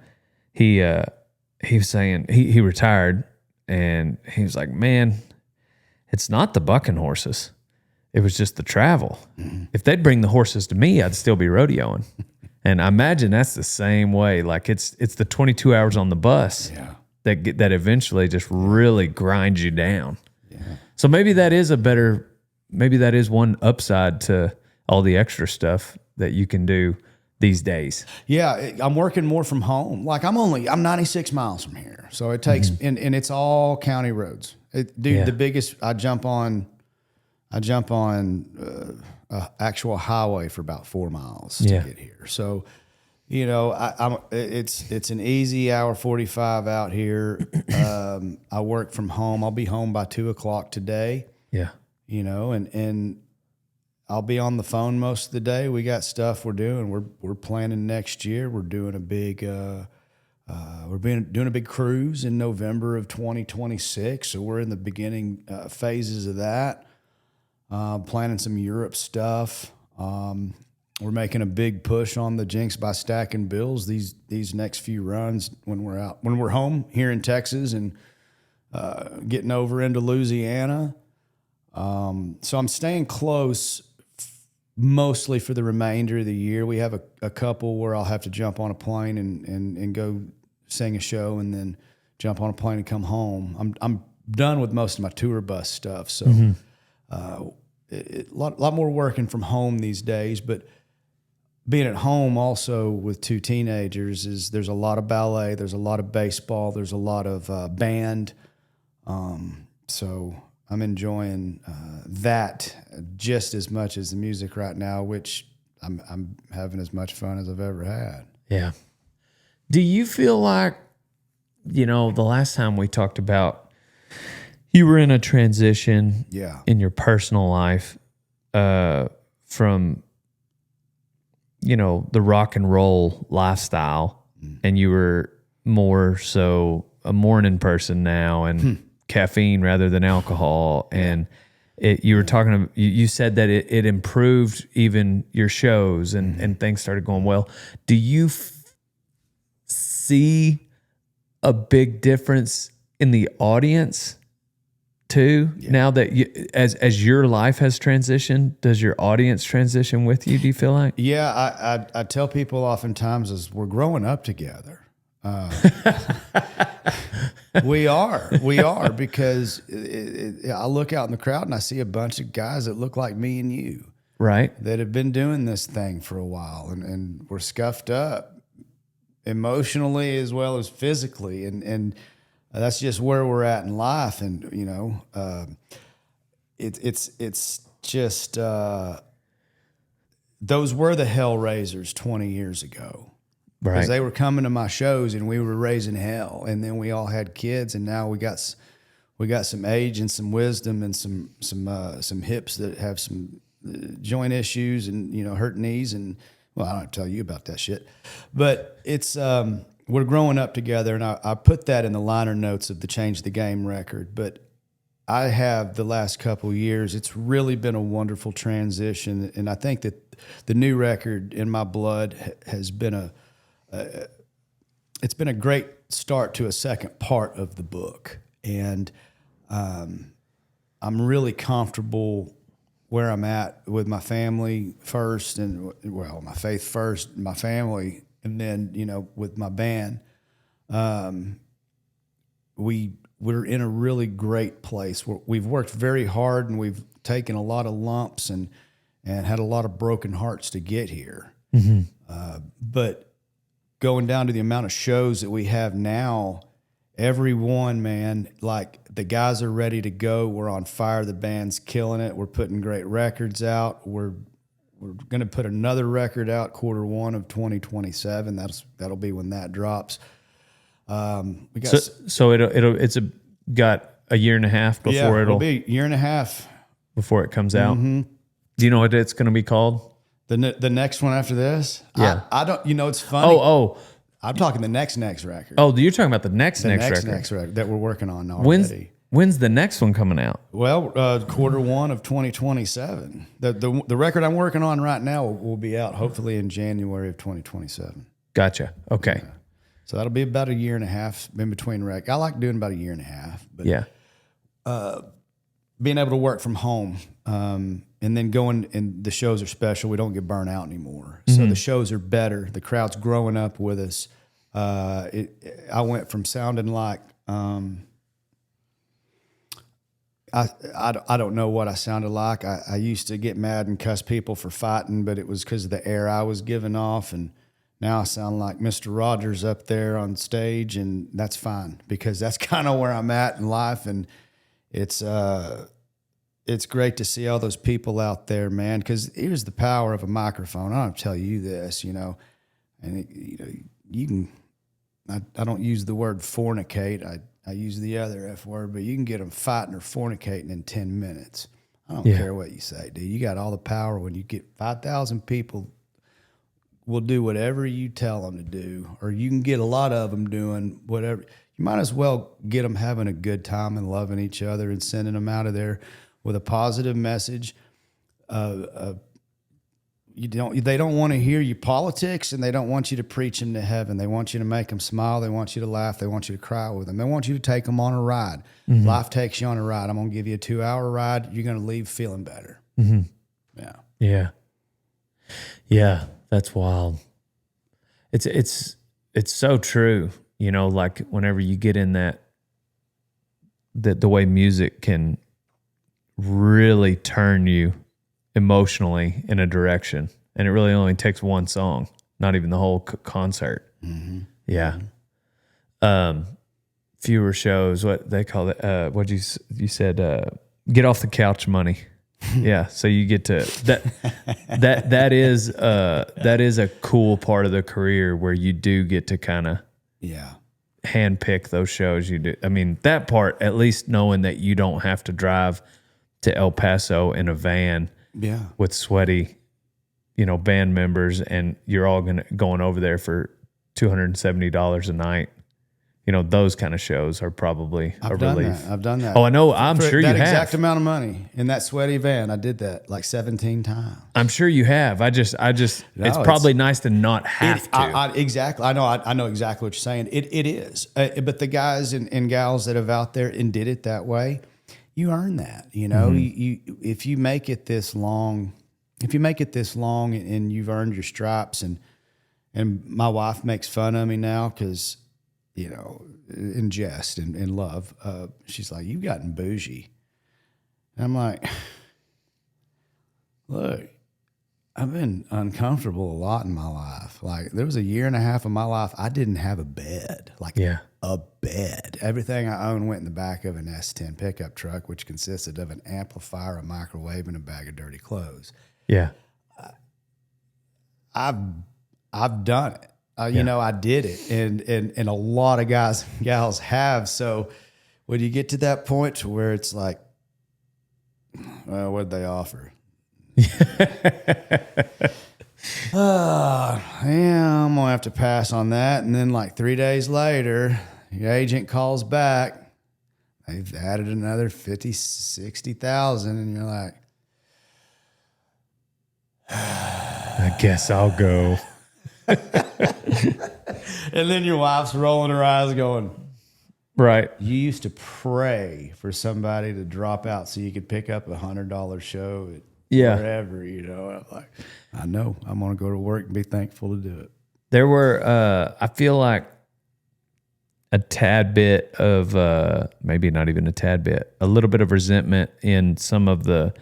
he was saying he retired, and he was like, man, it's not the bucking horses. It was just the travel. If they'd bring the horses to me, I'd still be rodeoing. And I imagine that's the same way. Like it's the 22 hours on the bus that eventually just really grinds you down. Yeah. So maybe that is one upside to all the extra stuff that you can do these days. Yeah, I'm working more from home. Like I'm 96 miles from here. So it takes, and it's all county roads. The biggest, I jump on actual highway for about 4 miles to get here. So, it's an easy hour 45 out here. I work from home. I'll be home by 2:00 today. Yeah. And I'll be on the phone most of the day. We got stuff we're doing. We're planning next year. We're doing a big doing a big cruise in November of 2026. So we're in the beginning phases of that. Planning some Europe stuff. We're making a big push on the Jinks by stacking bills these next few runs when we're home here in Texas and getting over into Louisiana. So I'm staying close mostly for the remainder of the year. We have a couple where I'll have to jump on a plane and go sing a show and then jump on a plane and come home. I'm done with most of my tour bus stuff. So a lot more working from home these days, but being at home also with two teenagers there's a lot of ballet, there's a lot of baseball, there's a lot of band. So I'm enjoying that just as much as the music right now, which I'm having as much fun as I've ever had. Yeah. Do you feel like, the last time we talked about you were in a transition in your personal life from, the rock and roll lifestyle, and you were more so a morning person now and caffeine rather than alcohol. And you were talking, you said that it improved even your shows and things started going well. Do you see a big difference in the audience too? Now that as your life has transitioned, does your audience transition with you? Do you feel like? Yeah, I tell people oftentimes as we're growing up together. We are because I look out in the crowd and I see a bunch of guys that look like me and you, right? That have been doing this thing for a while and we're scuffed up emotionally as well as physically, and that's just where we're at in life. And it's just those were the hell raisers 20 years ago. because they were coming to my shows and we were raising hell, and then we all had kids, and now we got some age and some wisdom and some hips that have some joint issues and hurt knees, and well, I don't have to tell you about that shit, but it's we're growing up together, and I put that in the liner notes of the Change the Game record, but I have the last couple of years, it's really been a wonderful transition, and I think that the new record, In My Blood, has been it's been a great start to a second part of the book, and I'm really comfortable where I'm at with my family first, and my faith first, my family, and then with my band. We're in a really great place. We've worked very hard, and we've taken a lot of lumps and had a lot of broken hearts to get here. But going down to the amount of shows that we have now, everyone, man, like the guys are ready to go. We're on fire. The band's killing it. We're putting great records out. We're going to put another record out Q1 of 2027. That'll be when that drops. We got it's got a year and a half before it'll be a year and a half before it comes out. Do you know what it's going to be called? The next one after this? Yeah. I don't. It's funny. Oh. I'm talking the next record. Oh, you're talking about the next record that we're working on already. When's the next one coming out? Well, Q1 of 2027. The record I'm working on right now will be out hopefully in January of 2027. Gotcha. Okay. Yeah. So that'll be about a year and a half in between records. I like doing about a year and a half. But being able to work from home and then going, and the shows are special. We don't get burnt out anymore. So the shows are better. The crowd's growing up with us. I went from sounding like I don't know what I sounded like. I used to get mad and cuss people for fighting, but it was because of the air I was giving off, and now I sound like Mr. Rogers up there on stage, and that's fine because that's kind of where I'm at in life, and it's great to see all those people out there, man. Because here's the power of a microphone. I don't tell you this, and you can. I don't use the word fornicate. I use the other F word, but you can get them fighting or fornicating in 10 minutes. I don't care what you say, dude. You got all the power when you get 5,000 people will do whatever you tell them to do, or you can get a lot of them doing whatever. You might as well get them having a good time and loving each other and sending them out of there with a positive message. They don't want to hear your politics, and they don't want you to preach them to heaven. They want you to make them smile. They want you to laugh. They want you to cry with them. They want you to take them on a ride. Life takes you on a ride. I'm going to give you a 2-hour ride. You're going to leave feeling better. Yeah. That's wild. It's so true. Like whenever you get in that the way music can really turn you emotionally in a direction, and it really only takes one song, not even the whole concert. Fewer shows, what they call it, what you said, get off the couch money. So you get to that is a cool part of the career where you do get to kind of handpick those shows. You do. I mean, that part, at least knowing that you don't have to drive to El Paso in a van with sweaty, band members, and you're all going over there for $270 a night. Those kind of shows are probably a relief. I've done that. Oh, I know. I'm sure you have. That exact amount of money in that sweaty van. I did that like 17 times. I'm sure you have. It's probably nice to not have to. Exactly. I know exactly what you're saying. It is. But the guys and gals that have out there and did it that way, you earn that. If you make it this long, and you've earned your stripes, and my wife makes fun of me now because, in jest and in love, she's like, "You've gotten bougie." And I'm like, look, I've been uncomfortable a lot in my life. Like, there was a year and a half of my life I didn't have a bed. A bed. Everything I owned went in the back of an S10 pickup truck, which consisted of an amplifier, a microwave, and a bag of dirty clothes. Yeah. I've done it. You know, I did it, and a lot of gals have. So when you get to that point to where it's like, well, what'd they offer? Yeah, I'm gonna have to pass on that. And then like 3 days later, your agent calls back. They've added another 50, 60,000, and you're like, I guess I'll go. and then your wife's rolling her eyes, going, Right. you used to pray for somebody to drop out so you could pick up $100 show at wherever, you know. And I'm like, I know. I'm going to go to work and be thankful to do it. There were, I feel like a tad bit of, maybe not even a tad bit, a little bit of resentment in some of the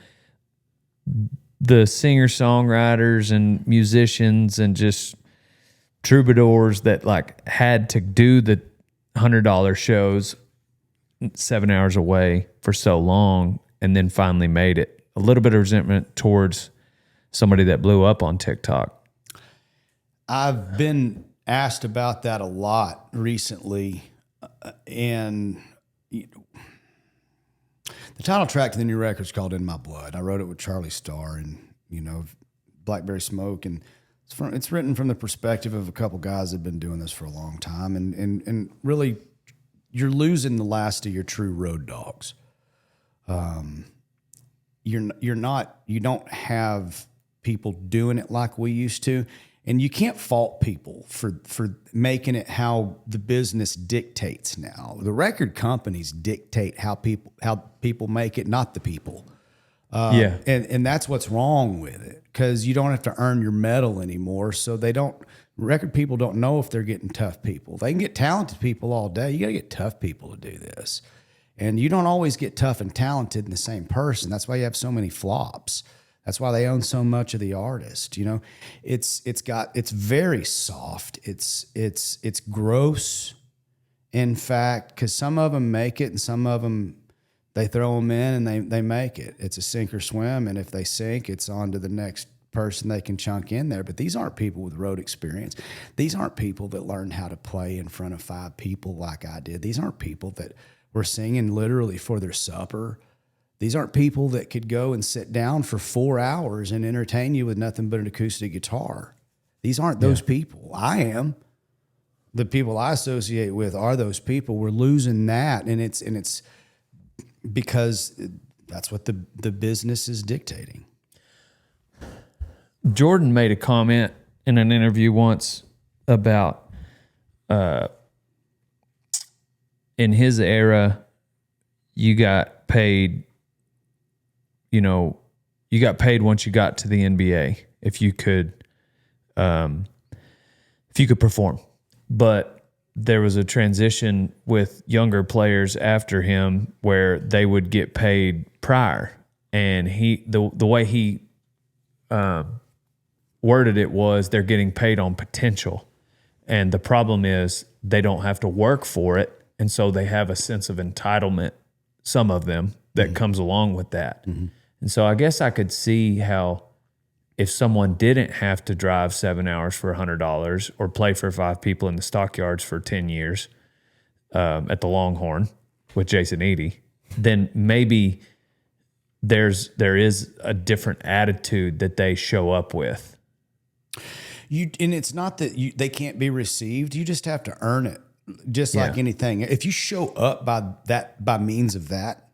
singer-songwriters and musicians and just troubadours that like had to do the $100 shows 7 hours away for so long and then finally made it. A little bit of resentment towards somebody that blew up on TikTok. I've been asked about that a lot recently, and the title track to the new record is called "In My Blood." I wrote it with Charlie Starr and, you know, Blackberry Smoke, and it's written from the perspective of a couple guys that have been doing this for a long time, and really, you're losing the last of your true road dogs. You don't have people doing it like we used to. And you can't fault people for making it how the business dictates now. The record companies dictate how people make it, not the people. And that's what's wrong with it, because you don't have to earn your medal anymore. So record people don't know if they're getting tough people. They can get talented people all day. You got to get tough people to do this. And you don't always get tough and talented in the same person. That's why you have so many flops. That's why they own so much of the artist. You know, it's very soft. It's gross, in fact, because some of them make it and some of them, they throw them in and they make it. It's a sink or swim. And if they sink, it's on to the next person they can chunk in there. But these aren't people with road experience. These aren't people that learned how to play in front of 5 people like I did. These aren't people that were singing literally for their supper. These aren't people that could go and sit down for 4 hours and entertain you with nothing but an acoustic guitar. These aren't those people. I am. The people I associate with are those people. We're losing that, and it's because that's what the business is dictating. Jordan made a comment in an interview once about in his era, you got paid. You know, you got paid once you got to the NBA if you could perform. But there was a transition with younger players after him where they would get paid prior, and the way he worded it was they're getting paid on potential, and the problem is they don't have to work for it, and so they have a sense of entitlement. Some of them that comes along with that. Mm-hmm. And so I guess I could see how if someone didn't have to drive 7 hours for $100 or play for 5 people in the stockyards for 10 years at the Longhorn with Jason Eady, then maybe there is a different attitude that they show up with. And it's not that they can't be received. You just have to earn it, just like anything. If you show up by means of that,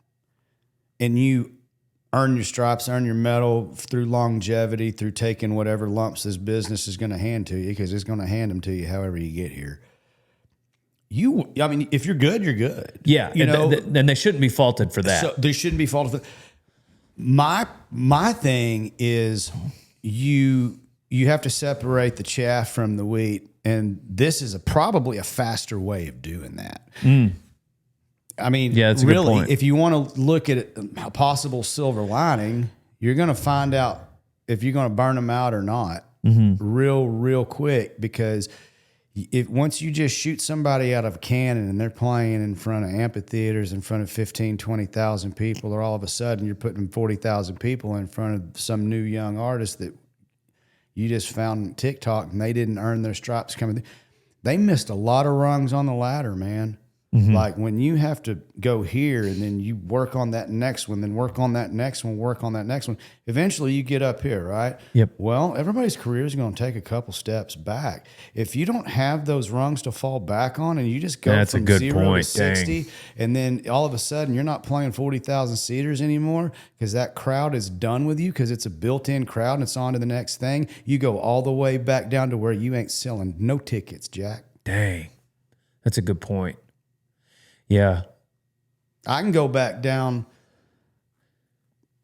and you earn your stripes, earn your medal through longevity, through taking whatever lumps this business is going to hand to you, because it's going to hand them to you however you get here. I mean, if you're good, you're good. Yeah, then they shouldn't be faulted for that. So they shouldn't be faulted for that. My thing is you have to separate the chaff from the wheat, and this is probably a faster way of doing that. I mean, that's a really, good point. If you want to look at a possible silver lining, you're going to find out if you're going to burn them out or not real quick, because once you just shoot somebody out of a cannon and they're playing in front of amphitheaters, in front of 15, 20,000 people, or all of a sudden you're putting 40,000 people in front of some new young artist that you just found TikTok and they didn't earn their stripes coming. They missed a lot of rungs on the ladder, man. Like when you have to go here and then you work on that next one, then work on that next one, work on that next one. Eventually you get up here, right? Yep. Well, everybody's career is going to take a couple steps back. If you don't have those rungs to fall back on and you just go That's a from good 0 point. to 60, and then all of a sudden you're not playing 40,000 seaters anymore because that crowd is done with you because it's a built-in crowd and it's on to the next thing. You go all the way back down to where you ain't selling no tickets, Jack. Dang. That's a good point. Yeah. I can go back down.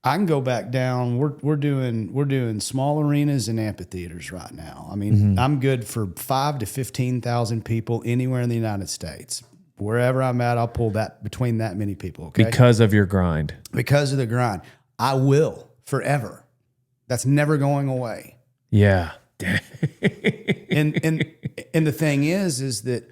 We're doing small arenas and amphitheaters right now. I mean, I'm good for 5,000 to 15,000 people anywhere in the United States. Wherever I'm at, I'll pull that between that many people. Okay, Because of your grind. because of the grind, I will forever. That's never going away. Yeah. And the thing is that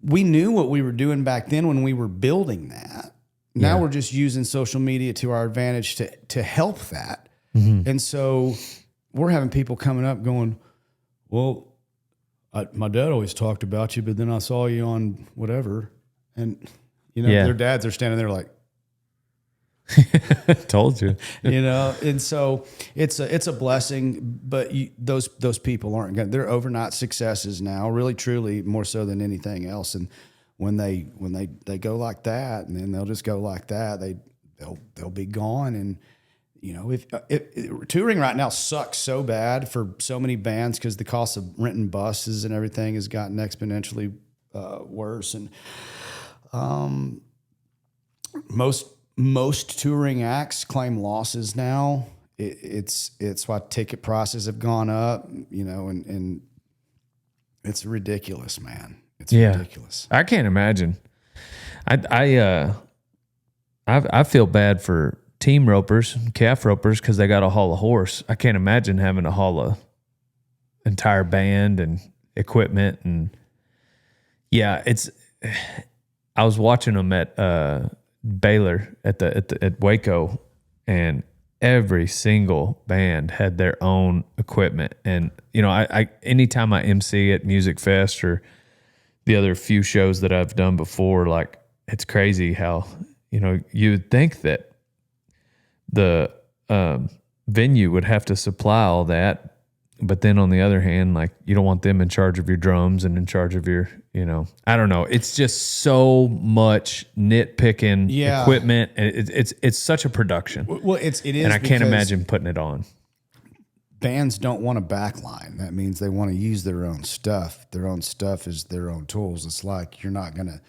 we knew what we were doing back then when we were building that. Now we're just using social media to our advantage to help that. And so we're having people coming up going, well, my dad always talked about you, but then I saw you on whatever. And, their dads are standing there like, Told you. and so it's a blessing, but those people aren't going. They're overnight successes now, really, truly, more so than anything else. And when they go like that, and then they'll just go like that, they'll be gone. And if touring right now sucks so bad for so many bands because the cost of renting buses and everything has gotten exponentially worse. And most touring acts claim losses now. It's why ticket prices have gone up, and it's ridiculous, man. It's ridiculous. I can't imagine. I feel bad for team ropers, calf ropers, because they got to haul a horse. I can't imagine having to haul a entire band and equipment. And I was watching them at Baylor at Waco, and every single band had their own equipment. And I anytime I MC at Music Fest or the other few shows that I've done before, like, it's crazy how you'd think that the venue would have to supply all that, but then on the other hand, like, you don't want them in charge of your drums and in charge of your I don't know. It's just so much nitpicking equipment, and it's such a production. Well, it is, and I can't imagine putting it on. Bands don't want a backline. That means they want to use their own stuff. Their own stuff is their own tools. It's like you're not gonna,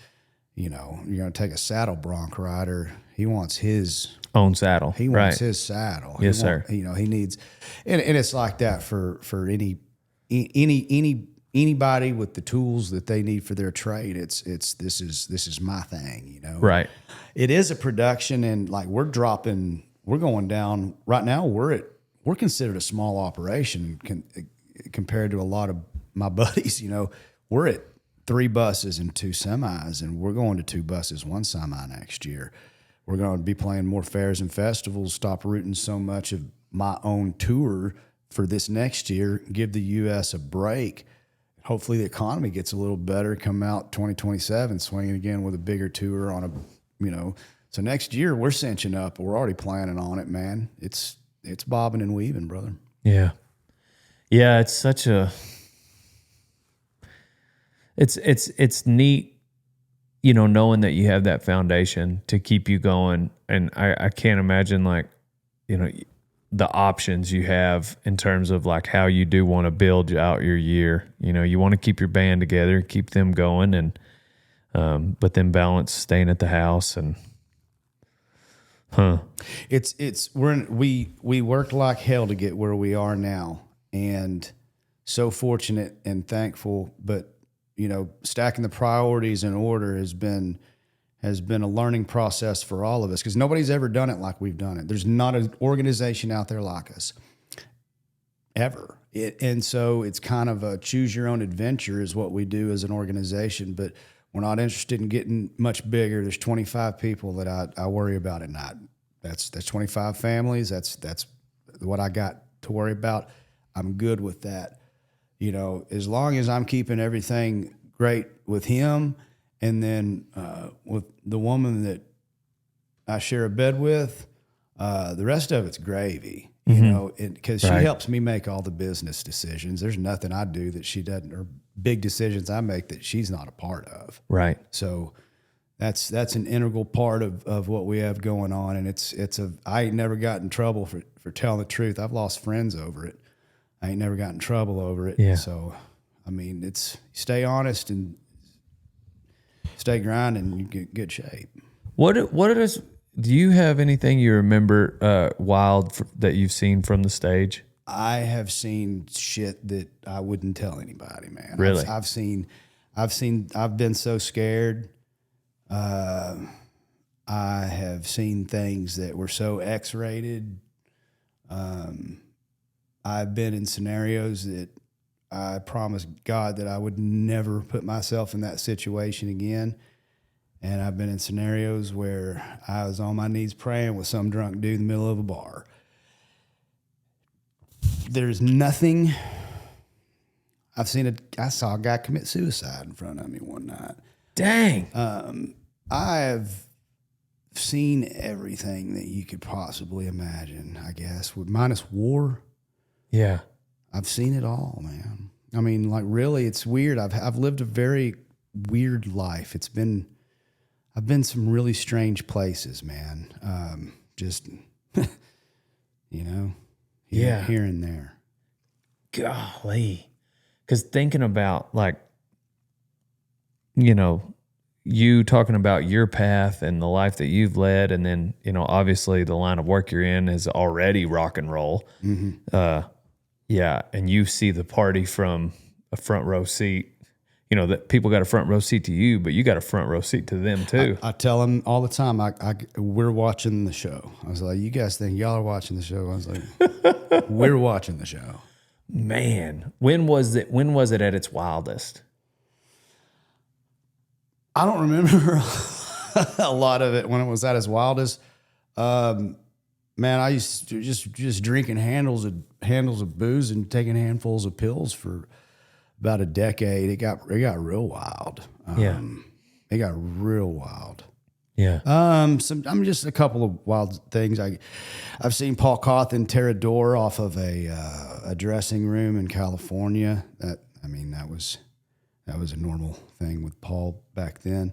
you're gonna take a saddle bronc rider. He wants his own saddle. He wants his saddle. Yes, sir. He needs, and it's like that for anybody with the tools that they need for their trade. This is my thing. Right. It is a production, and like we're going down right now. We're considered a small operation compared to a lot of my buddies. We're at 3 buses and 2 semis, and we're going to 2 buses, 1 semi next year. We're going to be playing more fairs and festivals, stop rooting so much of my own tour for this next year, give the U.S. a break. Hopefully the economy gets a little better, come out 2027, swinging again with a bigger tour on so next year we're cinching up. We're already planning on it, man. It's bobbing and weaving, brother. Yeah. Yeah. It's such a, it's neat, knowing that you have that foundation to keep you going. And I can't imagine, like, the options you have in terms of like how you do want to build out your year. You want to keep your band together, keep them going, and but then balance staying at the house and we worked like hell to get where we are now, and so fortunate and thankful. But stacking the priorities in order has been a learning process for all of us, because nobody's ever done it like we've done it. There's not an organization out there like us ever. And so it's kind of a choose your own adventure is what we do as an organization, but we're not interested in getting much bigger. There's 25 people that I worry about at night. That's 25 families. That's what I got to worry about. I'm good with that. You know, as long as I'm keeping everything great with him, and then with the woman that I share a bed with, the rest of it's gravy. You know, because she helps me make all the business decisions. There's nothing I do that she doesn't, or big decisions I make that she's not a part of. Right. So that's an integral part of what we have going on. And I ain't never got in trouble for telling the truth. I've lost friends over it. I ain't never got in trouble over it. Yeah. So, I mean, it's stay honest and stay grinding, and you get good shape. Do you have anything you remember wild that you've seen from the stage? I have seen shit that I wouldn't tell anybody, man. Really? I've been so scared. I have seen things that were so X-rated. I've been in scenarios that I promised God that I would never put myself in that situation again. And I've been in scenarios where I was on my knees praying with some drunk dude in the middle of a bar. There's nothing. I saw a guy commit suicide in front of me one night. Dang. I have seen everything that you could possibly imagine, I guess, with war. Yeah. I've seen it all, man. I mean, like, really, it's weird. I've lived a very weird life. I've been some really strange places, man. Just, you know, here and there. Golly. Because thinking about, like, you know, you talking about your path and the life that you've led, and then, you know, obviously the line of work you're in is already rock and roll. Mm-hmm. Yeah, and you see the party from a front row seat. You know, that people got a front row seat to you, but you got a front row seat to them too. I tell them all the time, we're watching the show. I was like, you guys think y'all are watching the show? I was like, we're watching the show. Man, when was it at its wildest? I don't remember a lot of it when it was at its wildest. Man, I used to just drinking handles of booze and taking handfuls of pills for about a decade. It got real wild. It got real wild. Yeah. I'm just a couple of wild things. I've seen Paul Cawthon tear a door off of a dressing room in California. That was a normal thing with Paul back then.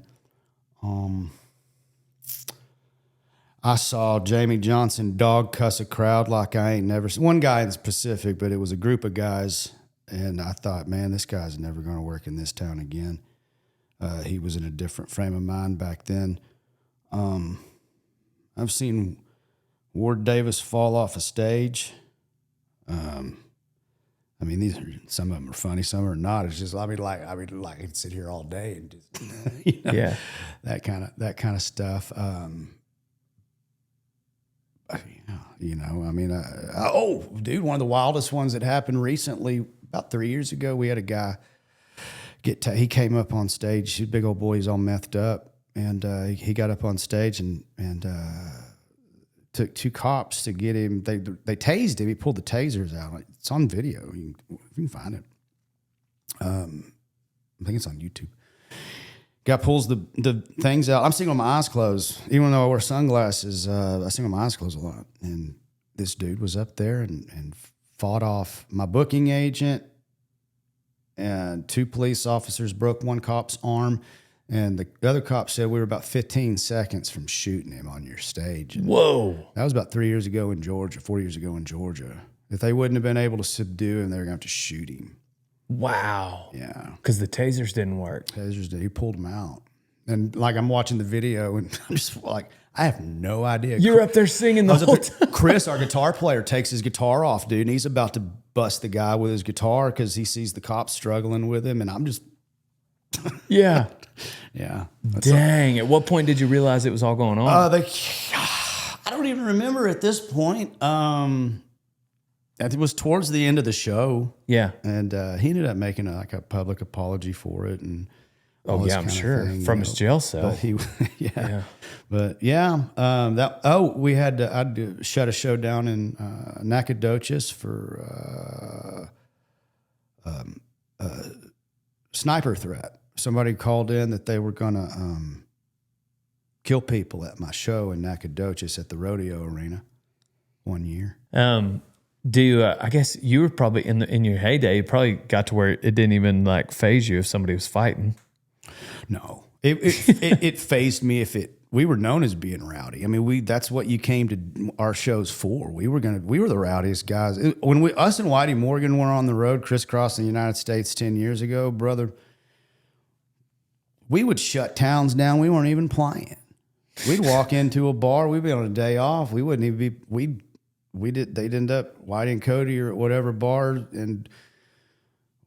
I saw Jamie Johnson dog cuss a crowd like I ain't never seen. One guy in specific, but it was a group of guys, and I thought, man, this guy's never going to work in this town again. He was in a different frame of mind back then. I've seen Ward Davis fall off a stage. I mean, some of them are funny, some are not. It's just, I could sit here all day and just, that kind of stuff. Dude, one of the wildest ones that happened recently, about 3 years ago, we had a guy he came up on stage. He's a big old boy, he's all methed up, and he got up on stage and took two cops to get him. They tased him. He pulled the tasers out. It's on video. You can find it. I think it's on YouTube. Guy pulls the things out. I'm sitting with my eyes closed. Even though I wear sunglasses, I sing with my eyes closed a lot. And this dude was up there and fought off my booking agent, and two police officers broke one cop's arm. And the other cop said we were about 15 seconds from shooting him on your stage. And whoa. That was about 4 years ago in Georgia. If they wouldn't have been able to subdue him, they were going to have to shoot him. Wow. Yeah. Because the tasers didn't work. He pulled him out. And like, I'm watching the video and I'm just like, I have no idea. You're up there singing the whole time. Chris, our guitar player, takes his guitar off, dude, and he's about to bust the guy with his guitar because he sees the cops struggling with him. And I'm just... Yeah. Yeah. Dang. At what point did you realize it was all going on? I don't even remember at this point. It was towards the end of the show. Yeah. And he ended up making a public apology for it. And all Oh this yeah, I'm kind of sure thing, from you his know. jail cell. But he, but we had to, I'd shut a show down in Nacogdoches for sniper threat. Somebody called in that they were gonna kill people at my show in Nacogdoches at the Rodeo Arena one year. Do you, I guess you were probably in your heyday, you probably got to where it didn't even like phase you if somebody was fighting. No, it phased me if we were known as being rowdy. I mean, that's what you came to our shows for. We were the rowdiest guys. When us and Whitey Morgan were on the road crisscrossing the United States 10 years ago, brother, we would shut towns down. We weren't even playing. We'd walk into a bar. We'd be on a day off. We wouldn't even be, they'd end up Whitey and Cody or whatever bar, and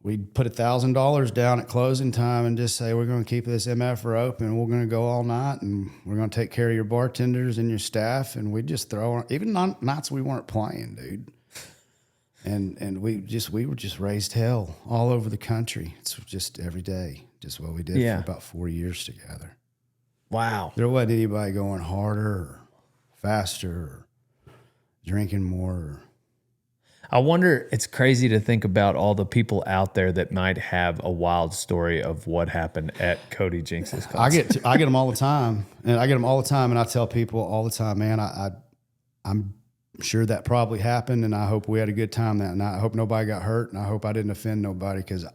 we'd put $1,000 down at closing time and just say, we're going to keep this MFR open. We're going to go all night, and we're going to take care of your bartenders and your staff. And we'd just throw, even on nights we weren't playing, dude. And we were just raised hell all over the country. It's just every day, just what we did for about 4 years together. Wow. There wasn't anybody going harder or faster or drinking more. I wonder, it's crazy to think about all the people out there that might have a wild story of what happened at Cody Jinks' concert. I get them all the time, and I tell people all the time, man, I'm sure that probably happened, and I hope we had a good time that night. I hope nobody got hurt, and I hope I didn't offend nobody, because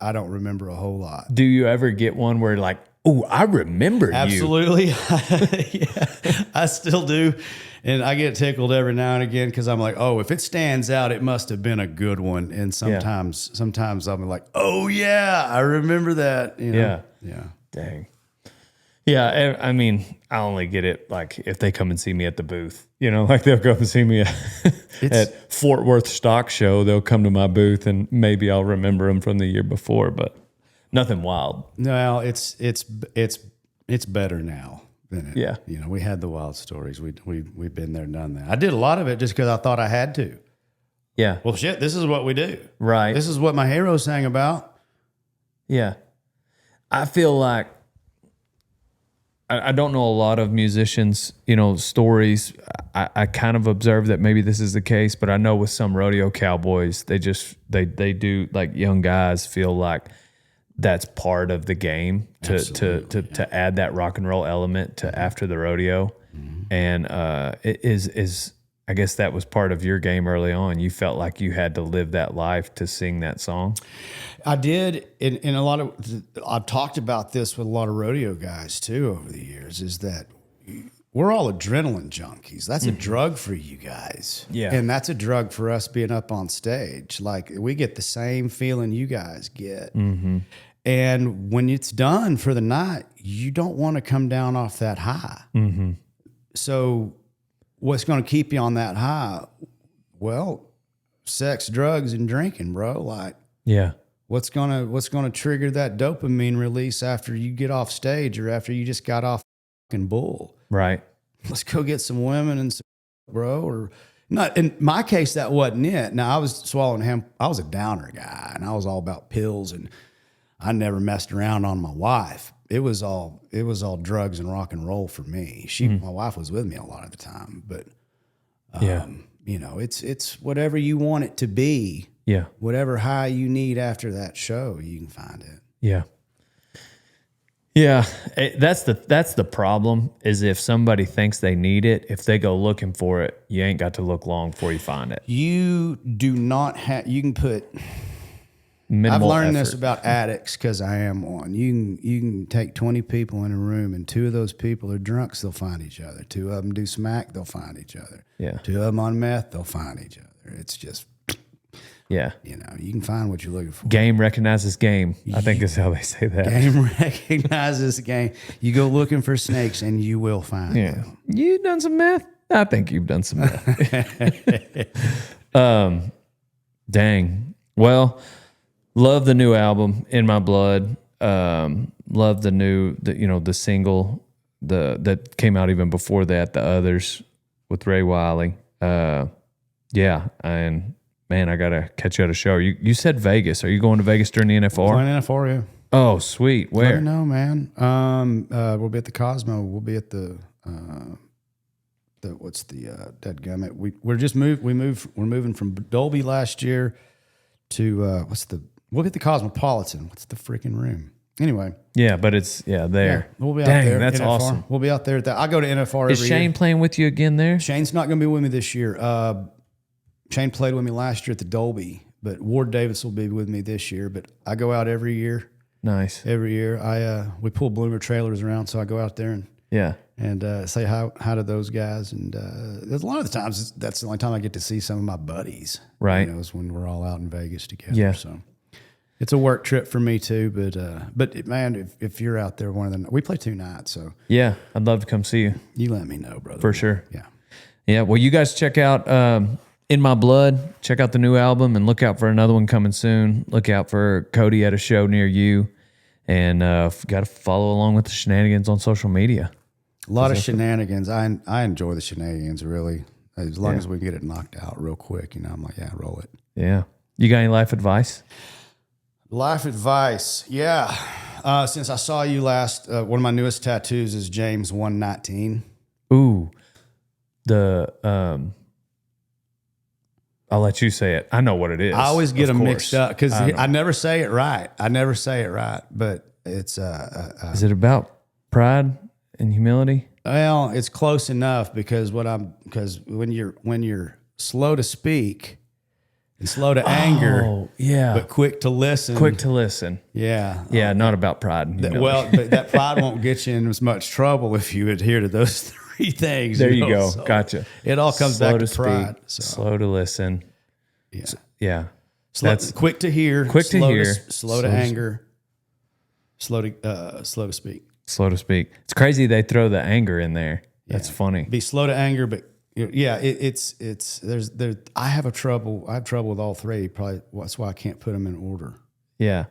I don't remember a whole lot. Do you ever get one where like, oh, I remember you? Absolutely. Yeah, I still do. And I get tickled every now and again because I'm like, oh, if it stands out, it must have been a good one. And sometimes I'm like, oh, yeah, I remember that. You know? Yeah. Yeah. Dang. Yeah, I mean, I only get it like if they come and see me at the booth. You know, like they'll come and see me at Fort Worth Stock Show. They'll come to my booth and maybe I'll remember them from the year before, but nothing wild. No, it's better now than it. Yeah. You know, we had the wild stories. We've been there, done that. I did a lot of it just because I thought I had to. Yeah. Well, shit, this is what we do. Right. This is what my hero sang about. Yeah. I feel like I don't know a lot of musicians, you know, stories. I kind of observe that maybe this is the case, but I know with some rodeo cowboys, they do, like, young guys feel like that's part of the game to add that rock and roll element to after the rodeo. Mm-hmm. And it is I guess that was part of your game early on. You felt like you had to live that life to sing that song. I did, in a lot of, I've talked about this with a lot of rodeo guys too over the years, is that we're all adrenaline junkies. That's a drug for you guys. Yeah. And that's a drug for us being up on stage. Like, we get the same feeling you guys get. Mm-hmm. And when it's done for the night, you don't want to come down off that high. Mm-hmm. So what's going to keep you on that high? Well, sex, drugs, and drinking, bro. Like, yeah. What's gonna trigger that dopamine release after you get off stage or after you just got off fucking bull? Right. Let's go get some women and some bro. Or not. In my case, that wasn't it. Now, I was swallowing hemp. I was a downer guy, and I was all about pills, and I never messed around on my wife. It was all drugs and rock and roll for me. My wife was with me a lot of the time, but you know, it's whatever you want it to be. Yeah. Whatever high you need after that show, you can find it. Yeah. Yeah. That's the problem, is if somebody thinks they need it, if they go looking for it, you ain't got to look long before you find it. You do not have, you can put, minimal I've learned effort. this about addicts because I am one. You can take 20 people in a room, and 2 of those people are drunks, they'll find each other. 2 of them do smack, they'll find each other. Yeah. 2 of them on meth, they'll find each other. It's just, yeah. you know, you can find what you're looking for. Game recognizes game, I think is how they say that. Game recognizes the game. You go looking for snakes and you will find them. You done some math? I think you've done some math. Dang. Well, love the new album, In My Blood. Love the single that came out even before that, The Others with Ray Wiley. Yeah, and man, I gotta catch you at a show. You said Vegas. Are you going to Vegas during the NFR? Going NFR, yeah. Oh, sweet. Let Where? me know, man. We'll be at the Cosmo. We'll be at the dadgummit. We're moving from Dolby last year to we'll be at the Cosmopolitan. What's the freaking room? Anyway. Yeah, but it's there. We'll be out Dang, there. that's NFR. awesome. We'll be out there at that. I go to NFR Is every Shane year. playing with you again there? Shane's not going to be with me this year. Shane played with me last year at the Dolby, but Ward Davis will be with me this year. But I go out every year. Nice. Every year, we pull Bloomer trailers around, so I go out there and say hi to those guys. And there's a lot of the times that's the only time I get to see some of my buddies. Right. Is when we're all out in Vegas together. Yeah. So it's a work trip for me too. But man, if you're out there we play 2 nights, so Yeah, I'd love to come see you. you let me know, brother. For sure. Yeah. Yeah, well, you guys check out In My Blood. Check out the new album and look out for another one coming soon. Look out for Cody at a show near you. And got to follow along with the shenanigans on social media. A lot of shenanigans. I enjoy the shenanigans, really. As long as we get it knocked out real quick, I'm like, yeah, roll it. Yeah. You got any life advice? Life advice. Yeah. Since I saw you last, one of my newest tattoos is James 119. Ooh. I'll let you say it. I know what it is. I always get them course. mixed up because I never say it right. But it's Is it about pride and humility? well, it's close enough because when you're slow to speak and slow to anger, Oh, yeah. but quick to listen. Quick to listen. Yeah. Yeah, not about pride and humility. Well, but that pride won't get you in as much trouble if you adhere to those 3 things. There you go. So gotcha. it all comes Slow back to speak, pride. So, slow to listen. yeah. Yeah. That's quick to hear, quick to hear, slow to anger, slow to speak. Slow to speak. It's crazy they throw the anger in there. That's funny. Be slow to anger, but yeah, it's I have trouble with all 3. Probably that's why I can't put them in order. Yeah.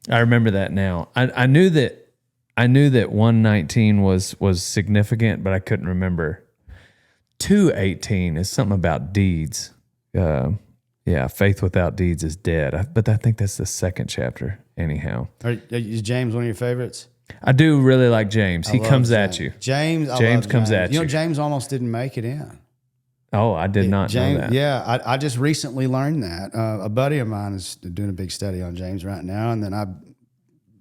I remember that now. I knew that 119 was significant, but I couldn't remember. 218 is something about deeds. Yeah, faith without deeds is dead. But I think that's the 2nd chapter anyhow. Is James one of your favorites? I do really like James. He comes at you. James comes at you. James almost didn't make it in. Oh, I did not know that. Yeah, I just recently learned that. A buddy of mine is doing a big study on James right now, and then I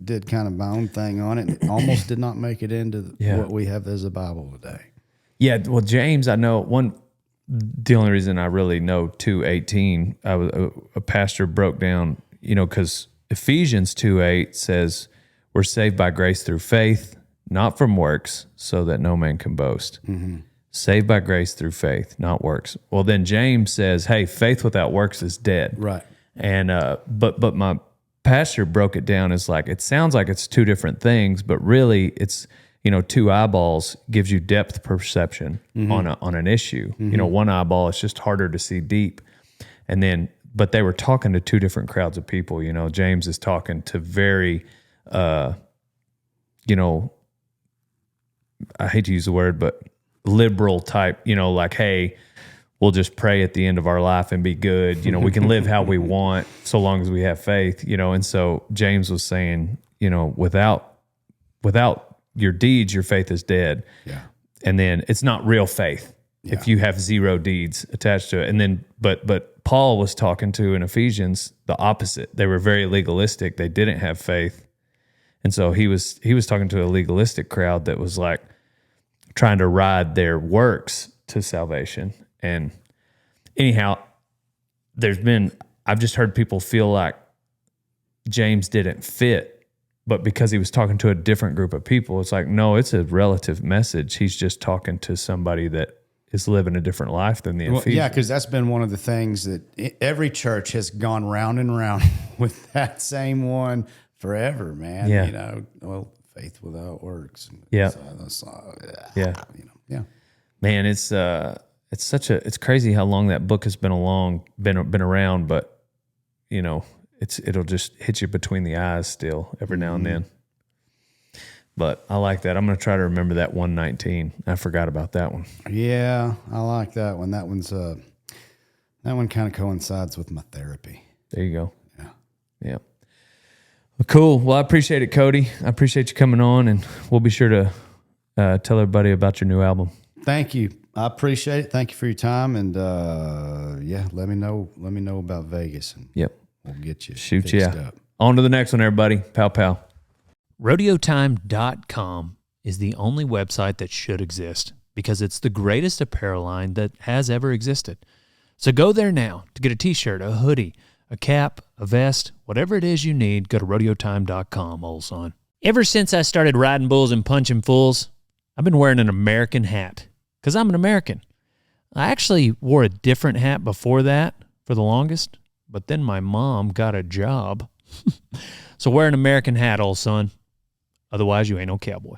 did kind of my own thing on it. And almost did not make it into what we have as a Bible today. Yeah, well, James, I know the only reason I really know 2:18, a pastor broke down, because Ephesians 2:8 says we're saved by grace through faith, not from works, so that no man can boast. Mm-hmm. Saved by grace through faith, not works. Well, then James says, hey, faith without works is dead. Right. And but my pastor broke it down as like, it sounds like it's 2 different things, but really it's 2 eyeballs gives you depth perception on an issue. Mm-hmm. 1 eyeball, it's just harder to see deep. And then, but they were talking to 2 different crowds of people. James is talking to very, I hate to use the word, but liberal type, like, hey, we'll just pray at the end of our life and be good. We can live how we want so long as we have faith, And so James was saying, without your deeds, your faith is dead. Yeah. And then it's not real faith if you have 0 deeds attached to it. And then, but Paul was talking to in Ephesians the opposite. They were very legalistic. They didn't have faith. And so he was talking to a legalistic crowd that was like trying to ride their works to salvation. And anyhow, I've just heard people feel like James didn't fit, but because he was talking to a different group of people, it's like, no, it's a relative message. He's just talking to somebody that is living a different life than the Ephesians. Yeah, because that's been one of the things that every church has gone round and round with that same one forever, man. Yeah. Faith without works. Yeah. Yeah. Man, it's crazy how long that book has been around, but it'll just hit you between the eyes still every now and then. But I like that. I'm going to try to remember that 119. I forgot about that one. Yeah, I like that one. That one kind of coincides with my therapy. There you go. Yeah. Yeah. Cool. Well, I appreciate it, Cody. I appreciate you coming on, and we'll be sure to tell everybody about your new album. Thank you. I appreciate it. Thank you for your time. And let me know about Vegas. And Yep. we'll get you Shoot, fixed yeah. up. On to the next one, everybody. Pow, pow. RodeoTime.com is the only website that should exist because it's the greatest apparel line that has ever existed. So go there now to get a t-shirt, a hoodie, a cap, a vest, whatever it is you need. Go to RodeoTime.com, old son. Ever since I started riding bulls and punching fools, I've been wearing an American hat because I'm an American. I actually wore a different hat before that for the longest, but then my mom got a job. So wear an American hat, old son. Otherwise, you ain't no cowboy.